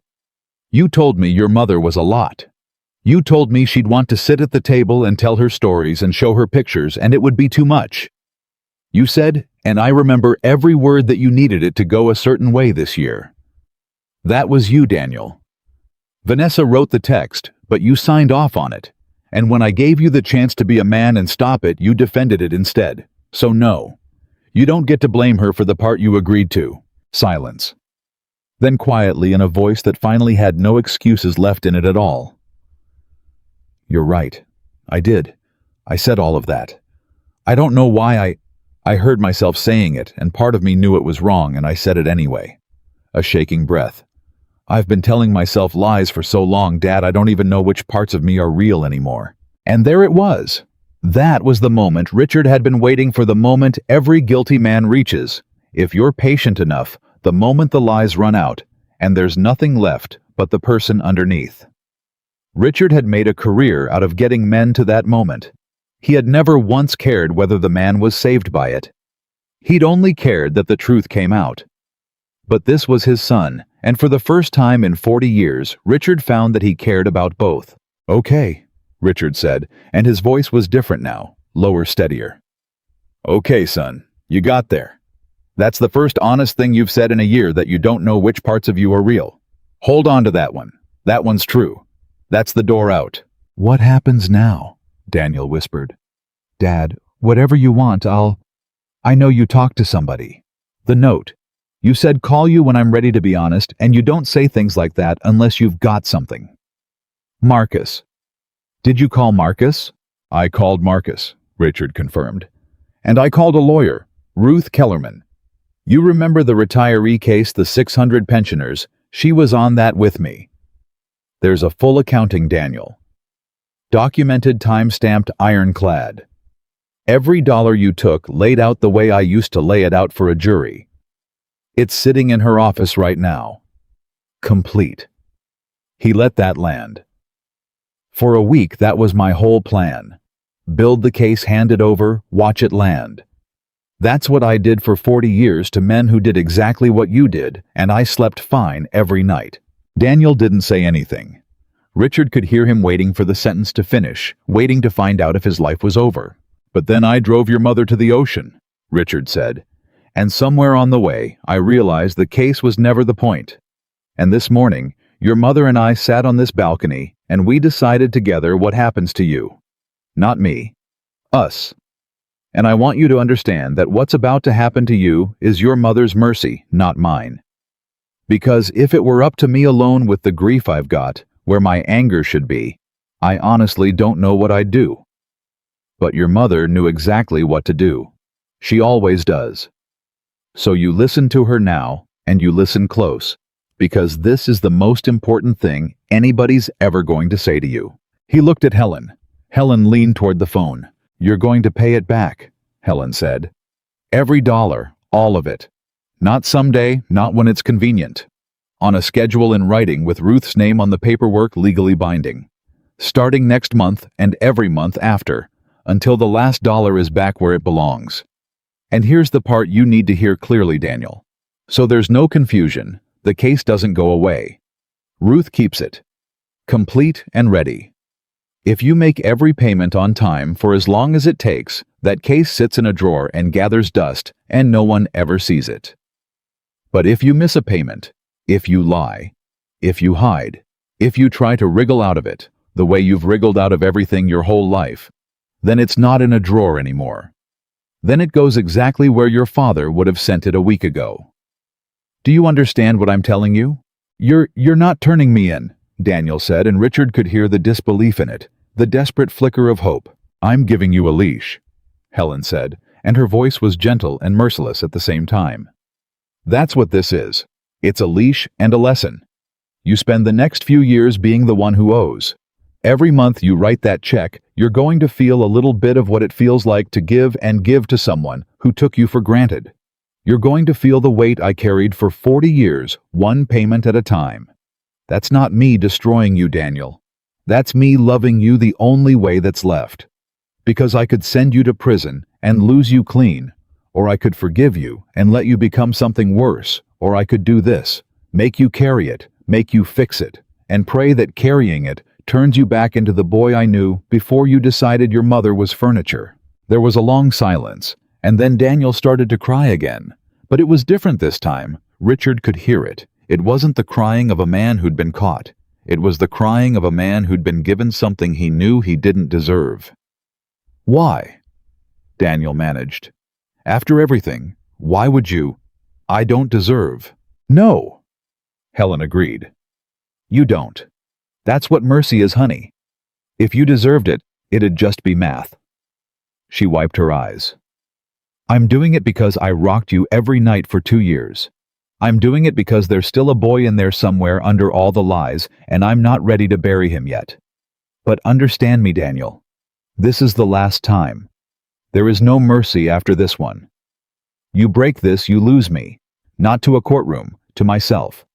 You told me your mother was a lot. You told me she'd want to sit at the table and tell her stories and show her pictures, and it would be too much. You said, and I remember every word, that you needed it to go a certain way this year. That was you, Daniel. Vanessa wrote the text, but you signed off on it. And when I gave you the chance to be a man and stop it, you defended it instead. So no, you don't get to blame her for the part you agreed to." Silence. Then quietly, in a voice that finally had no excuses left in it at all, "You're right. I did. I said all of that. I don't know why I heard myself saying it, and part of me knew it was wrong, and I said it anyway." A shaking breath. "I've been telling myself lies for so long, Dad, I don't even know which parts of me are real anymore." And there it was. That was the moment Richard had been waiting for, the moment every guilty man reaches. If you're patient enough, the moment the lies run out, and there's nothing left but the person underneath. Richard had made a career out of getting men to that moment. He had never once cared whether the man was saved by it. He'd only cared that the truth came out. But this was his son, and for the first time in 40 years, Richard found that he cared about both. "Okay," Richard said, and his voice was different now, lower, steadier. "Okay, son, you got there. That's the first honest thing you've said in a year, that you don't know which parts of you are real. Hold on to that one. That one's true. That's the door out. What happens now? Daniel whispered. Dad, whatever you want, I know you talked to somebody. The note. You said call you when I'm ready to be honest, and you don't say things like that unless you've got something. Marcus. Did you call Marcus? I called Marcus, Richard confirmed. And I called a lawyer, Ruth Kellerman. You remember the retiree case, the 600 pensioners? She was on that with me. There's a full accounting, Daniel. Documented, time-stamped, ironclad. Every dollar you took laid out the way I used to lay it out for a jury. It's sitting in her office right now. Complete. He let that land. For a week, that was my whole plan. Build the case, hand it over, watch it land. That's what I did for 40 years to men who did exactly what you did, and I slept fine every night. Daniel didn't say anything. Richard could hear him waiting for the sentence to finish, waiting to find out if his life was over. But then I drove your mother to the ocean, Richard said. And somewhere on the way, I realized the case was never the point. And this morning, your mother and I sat on this balcony, and we decided together what happens to you. Not me. Us. And I want you to understand that what's about to happen to you is your mother's mercy, not mine. Because if it were up to me alone with the grief I've got, where my anger should be, I honestly don't know what I'd do. But your mother knew exactly what to do. She always does. So you listen to her now, and you listen close, because this is the most important thing anybody's ever going to say to you. He looked at Helen. Helen leaned toward the phone. You're going to pay it back, Helen said. Every dollar, all of it. Not someday, not when it's convenient. On a schedule in writing with Ruth's name on the paperwork legally binding. Starting next month and every month after, until the last dollar is back where it belongs. And here's the part you need to hear clearly, Daniel. So there's no confusion, the case doesn't go away. Ruth keeps it. Complete and ready. If you make every payment on time for as long as it takes, that case sits in a drawer and gathers dust, and no one ever sees it. But if you miss a payment, if you lie, if you hide, if you try to wriggle out of it, the way you've wriggled out of everything your whole life, then it's not in a drawer anymore. Then it goes exactly where your father would have sent it a week ago. Do you understand what I'm telling you? You're not turning me in, Daniel said, and Richard could hear the disbelief in it, the desperate flicker of hope. I'm giving you a leash, Helen said, and her voice was gentle and merciless at the same time. That's what this is. It's a leash and a lesson. You spend the next few years being the one who owes. Every month you write that check, you're going to feel a little bit of what it feels like to give and give to someone who took you for granted. You're going to feel the weight I carried for 40 years, one payment at a time. That's not me destroying you, Daniel. That's me loving you the only way that's left. Because I could send you to prison and lose you clean, or I could forgive you and let you become something worse, or I could do this, make you carry it, make you fix it, and pray that carrying it turns you back into the boy I knew before you decided your mother was furniture. There was a long silence, and then Daniel started to cry again. But it was different this time. Richard could hear it. It wasn't the crying of a man who'd been caught. It was the crying of a man who'd been given something he knew he didn't deserve. Why? Daniel managed. After everything, why would you? I don't deserve. No, Helen agreed. You don't. That's what mercy is, honey. If you deserved it, it'd just be math. She wiped her eyes. I'm doing it because I rocked you every night for 2 years. I'm doing it because there's still a boy in there somewhere under all the lies, and I'm not ready to bury him yet. But understand me, Daniel. This is the last time. There is no mercy after this one. You break this, you lose me. Not to a courtroom, to myself.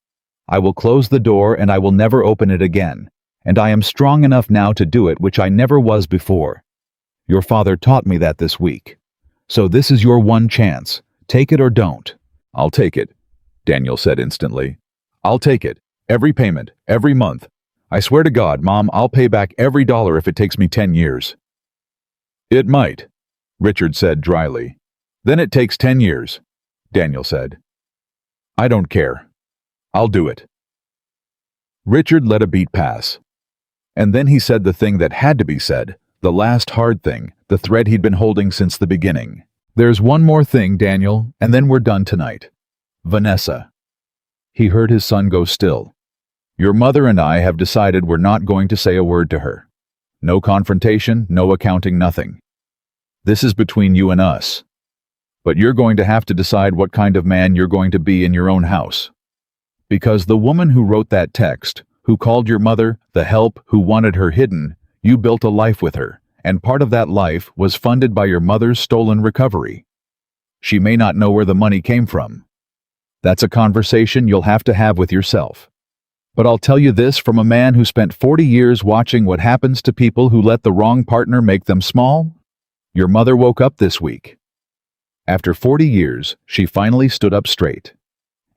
I will close the door and I will never open it again, and I am strong enough now to do it, which I never was before. Your father taught me that this week. So this is your one chance. Take it or don't. I'll take it, Daniel said instantly. I'll take it. Every payment, every month. I swear to God, Mom, I'll pay back every dollar if it takes me 10 years. It might, Richard said dryly. Then it takes 10 years, Daniel said. I don't care. I'll do it. Richard let a beat pass. And then he said the thing that had to be said, the last hard thing, the thread he'd been holding since the beginning. "There's one more thing, Daniel, and then we're done tonight. Vanessa." He heard his son go still. "Your mother and I have decided we're not going to say a word to her. No confrontation, no accounting, nothing. This is between you and us. But you're going to have to decide what kind of man you're going to be in your own house. Because the woman who wrote that text, who called your mother the help who wanted her hidden, you built a life with her, and part of that life was funded by your mother's stolen recovery. She may not know where the money came from. That's a conversation you'll have to have with yourself. But I'll tell you this from a man who spent 40 years watching what happens to people who let the wrong partner make them small. Your mother woke up this week. After 40 years, she finally stood up straight.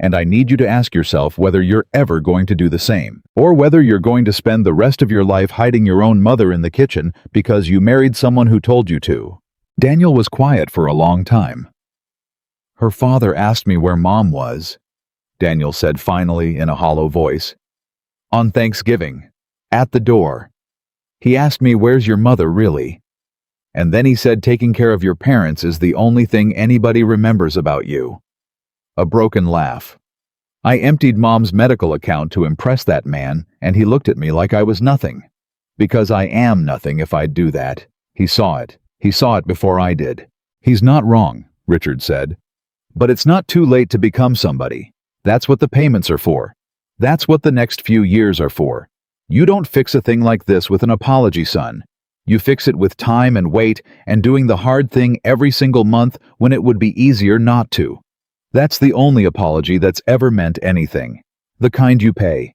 And I need you to ask yourself whether you're ever going to do the same, or whether you're going to spend the rest of your life hiding your own mother in the kitchen because you married someone who told you to." Daniel was quiet for a long time. "Her father asked me where Mom was," Daniel said finally in a hollow voice. "On Thanksgiving, at the door. He asked me, 'Where's your mother, really?' And then he said taking care of your parents is the only thing anybody remembers about you." A broken laugh. "I emptied Mom's medical account to impress that man, and he looked at me like I was nothing. Because I am nothing if I do that. He saw it. He saw it before I did." "He's not wrong," Richard said. "But it's not too late to become somebody. That's what the payments are for. That's what the next few years are for. You don't fix a thing like this with an apology, son. You fix it with time and wait and doing the hard thing every single month when it would be easier not to. That's the only apology that's ever meant anything. The kind you pay."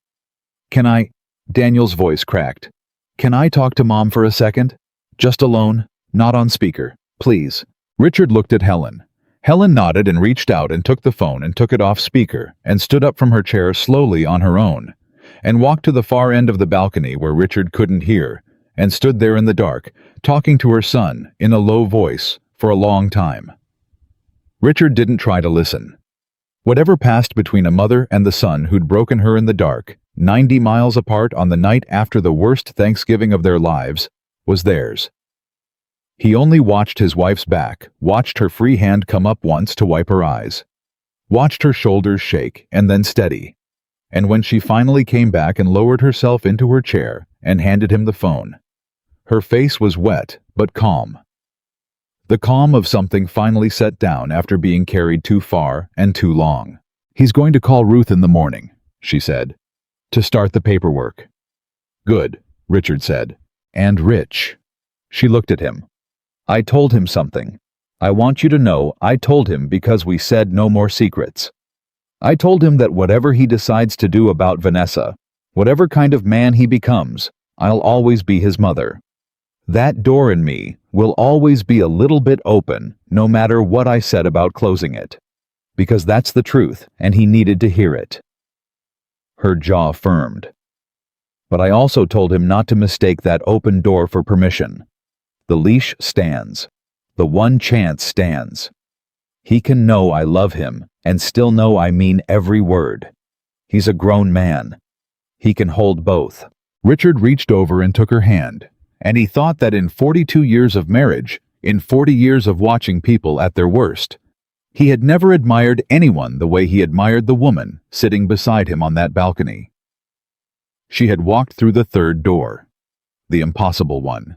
"Can I?" Daniel's voice cracked. "Can I talk to Mom for a second? Just alone, not on speaker, please." Richard looked at Helen. Helen nodded and reached out and took the phone and took it off speaker and stood up from her chair slowly on her own and walked to the far end of the balcony where Richard couldn't hear and stood there in the dark, talking to her son in a low voice for a long time. Richard didn't try to listen. Whatever passed between a mother and the son who'd broken her in the dark, 90 miles apart on the night after the worst Thanksgiving of their lives, was theirs. He only watched his wife's back, watched her free hand come up once to wipe her eyes, watched her shoulders shake and then steady. And when she finally came back and lowered herself into her chair and handed him the phone, her face was wet but calm. The calm of something finally set down after being carried too far and too long. "He's going to call Ruth in the morning," she said, "to start the paperwork." "Good," Richard said. "And Rich." She looked at him. "I told him something. I want you to know I told him because we said no more secrets. I told him that whatever he decides to do about Vanessa, whatever kind of man he becomes, I'll always be his mother. That door in me will always be a little bit open, no matter what I said about closing it. Because that's the truth, and he needed to hear it." Her jaw firmed. "But I also told him not to mistake that open door for permission. The leash stands. The one chance stands. He can know I love him, and still know I mean every word. He's a grown man. He can hold both." Richard reached over and took her hand. And he thought that in 42 years of marriage, in 40 years of watching people at their worst, he had never admired anyone the way he admired the woman sitting beside him on that balcony. She had walked through the third door, the impossible one.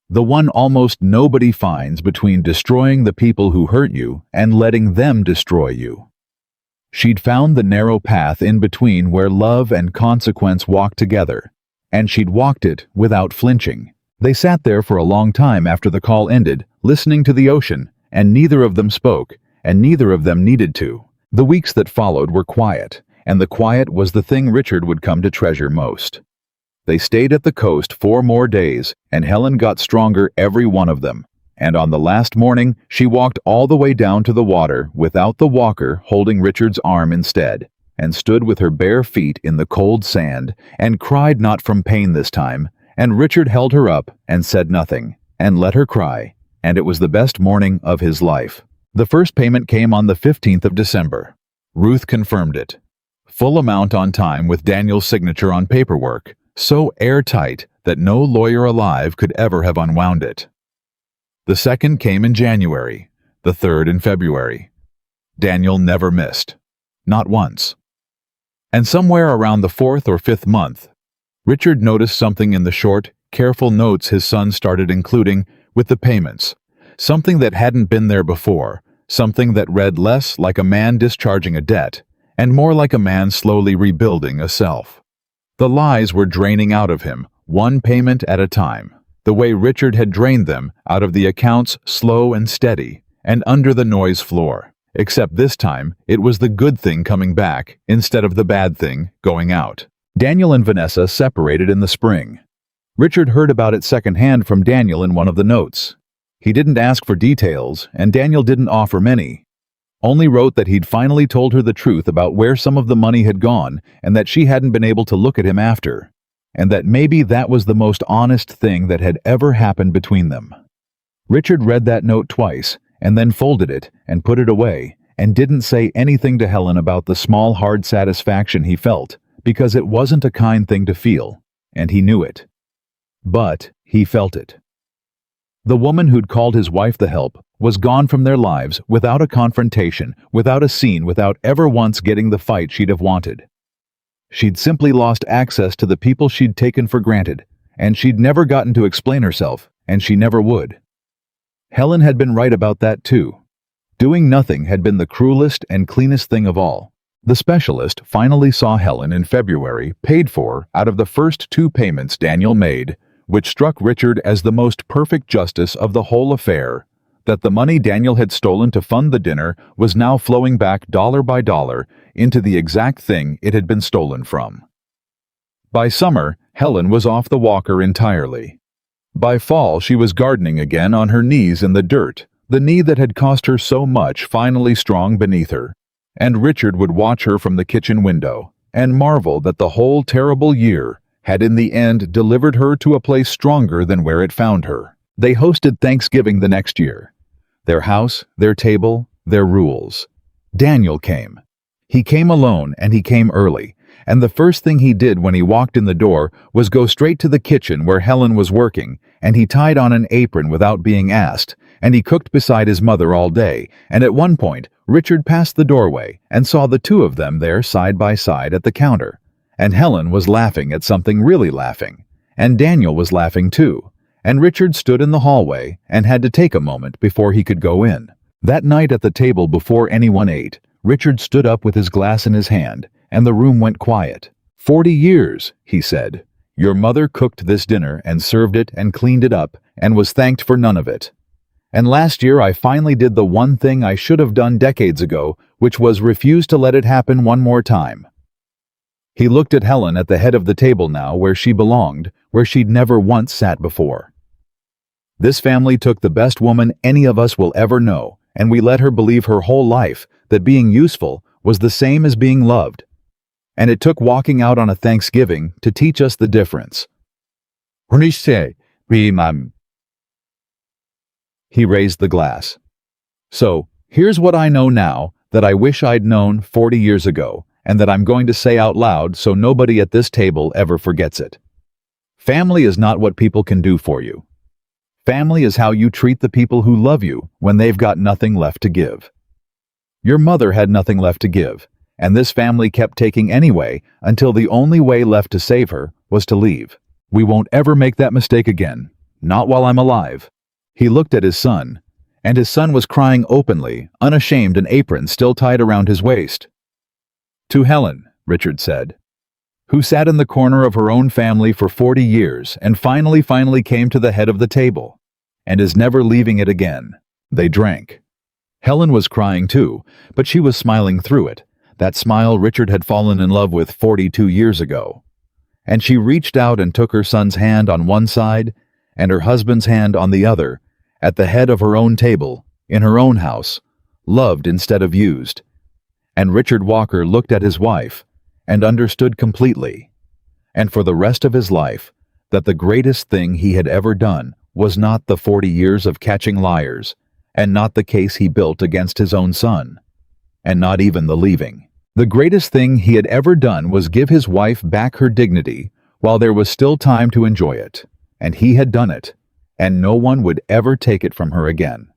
The one almost nobody finds between destroying the people who hurt you and letting them destroy you. She'd found the narrow path in between where love and consequence walk together, and she'd walked it without flinching. They sat there for a long time after the call ended, listening to the ocean, and neither of them spoke, and neither of them needed to. The weeks that followed were quiet, and the quiet was the thing Richard would come to treasure most. They stayed at the coast 4 more days, and Helen got stronger every one of them, and on the last morning she walked all the way down to the water without the walker holding Richard's arm instead, and stood with her bare feet in the cold sand, and cried not from pain this time, and Richard held her up and said nothing, and let her cry, and it was the best morning of his life. The first payment came on the 15th of December. Ruth confirmed it. full amount on time with Daniel's signature on paperwork, so airtight that no lawyer alive could ever have unwound it. The second came in January, the third in February. Daniel never missed. Not once. And somewhere around the fourth or fifth month, Richard noticed something in the short, careful notes his son started including with the payments, something that hadn't been there before, something that read less like a man discharging a debt and more like a man slowly rebuilding a self. The lies were draining out of him, one payment at a time, the way Richard had drained them out of the accounts, slow and steady, and under the noise floor. Except this time, it was the good thing coming back instead of the bad thing going out. Daniel and Vanessa separated in the spring. Richard heard about it secondhand from Daniel in one of the notes. He didn't ask for details, and Daniel didn't offer many. Only wrote that he'd finally told her the truth about where some of the money had gone and that she hadn't been able to look at him after, and that maybe that was the most honest thing that had ever happened between them. Richard read that note twice and then folded it and put it away and didn't say anything to Helen about the small, hard satisfaction he felt, because it wasn't a kind thing to feel, and he knew it. But he felt it. The woman who'd called his wife the help was gone from their lives without a confrontation, without a scene, without ever once getting the fight she'd have wanted. She'd simply lost access to the people she'd taken for granted, and she'd never gotten to explain herself, and she never would. Helen had been right about that too. Doing nothing had been the cruelest and cleanest thing of all. The specialist finally saw Helen in February, paid for out of the first 2 payments Daniel made, which struck Richard as the most perfect justice of the whole affair, that the money Daniel had stolen to fund the dinner was now flowing back dollar by dollar into the exact thing it had been stolen from. By summer, Helen was off the walker entirely. By fall, she was gardening again on her knees in the dirt, the knee that had cost her so much finally strong beneath her, and Richard would watch her from the kitchen window and marvel that the whole terrible year had in the end delivered her to a place stronger than where it found her. They hosted Thanksgiving the next year. Their house, their table, their rules. Daniel came. He came alone and he came early, and the first thing he did when he walked in the door was go straight to the kitchen where Helen was working, and he tied on an apron without being asked, and he cooked beside his mother all day, and at one point, Richard passed the doorway and saw the two of them there side by side at the counter, and Helen was laughing at something really laughing, and Daniel was laughing too, and Richard stood in the hallway and had to take a moment before he could go in. That night at the table before anyone ate, Richard stood up with his glass in his hand, and the room went quiet. 40 years, he said. Your mother cooked this dinner and served it and cleaned it up and was thanked for none of it. And last year I finally did the one thing I should have done decades ago, which was refuse to let it happen one more time. He looked at Helen at the head of the table now, where she belonged, where she'd never once sat before. This family took the best woman any of us will ever know, and we let her believe her whole life that being useful was the same as being loved. And it took walking out on a Thanksgiving to teach us the difference. He raised the glass. So, here's what I know now that I wish I'd known 40 years ago, and that I'm going to say out loud so nobody at this table ever forgets it. Family is not what people can do for you. Family is how you treat the people who love you when they've got nothing left to give. Your mother had nothing left to give, and this family kept taking anyway until the only way left to save her was to leave. We won't ever make that mistake again, not while I'm alive. He looked at his son, and his son was crying openly, unashamed, an apron still tied around his waist. To Helen, Richard said, who sat in the corner of her own family for 40 years and finally came to the head of the table, and is never leaving it again. They drank. Helen was crying too, but she was smiling through it, that smile Richard had fallen in love with 42 years ago. And she reached out and took her son's hand on one side and her husband's hand on the other, at the head of her own table, in her own house, loved instead of used. And Richard Walker looked at his wife and understood completely, and for the rest of his life, that the greatest thing he had ever done was not the 40 years of catching liars, and not the case he built against his own son, and not even the leaving. The greatest thing he had ever done was give his wife back her dignity while there was still time to enjoy it. And he had done it, and no one would ever take it from her again.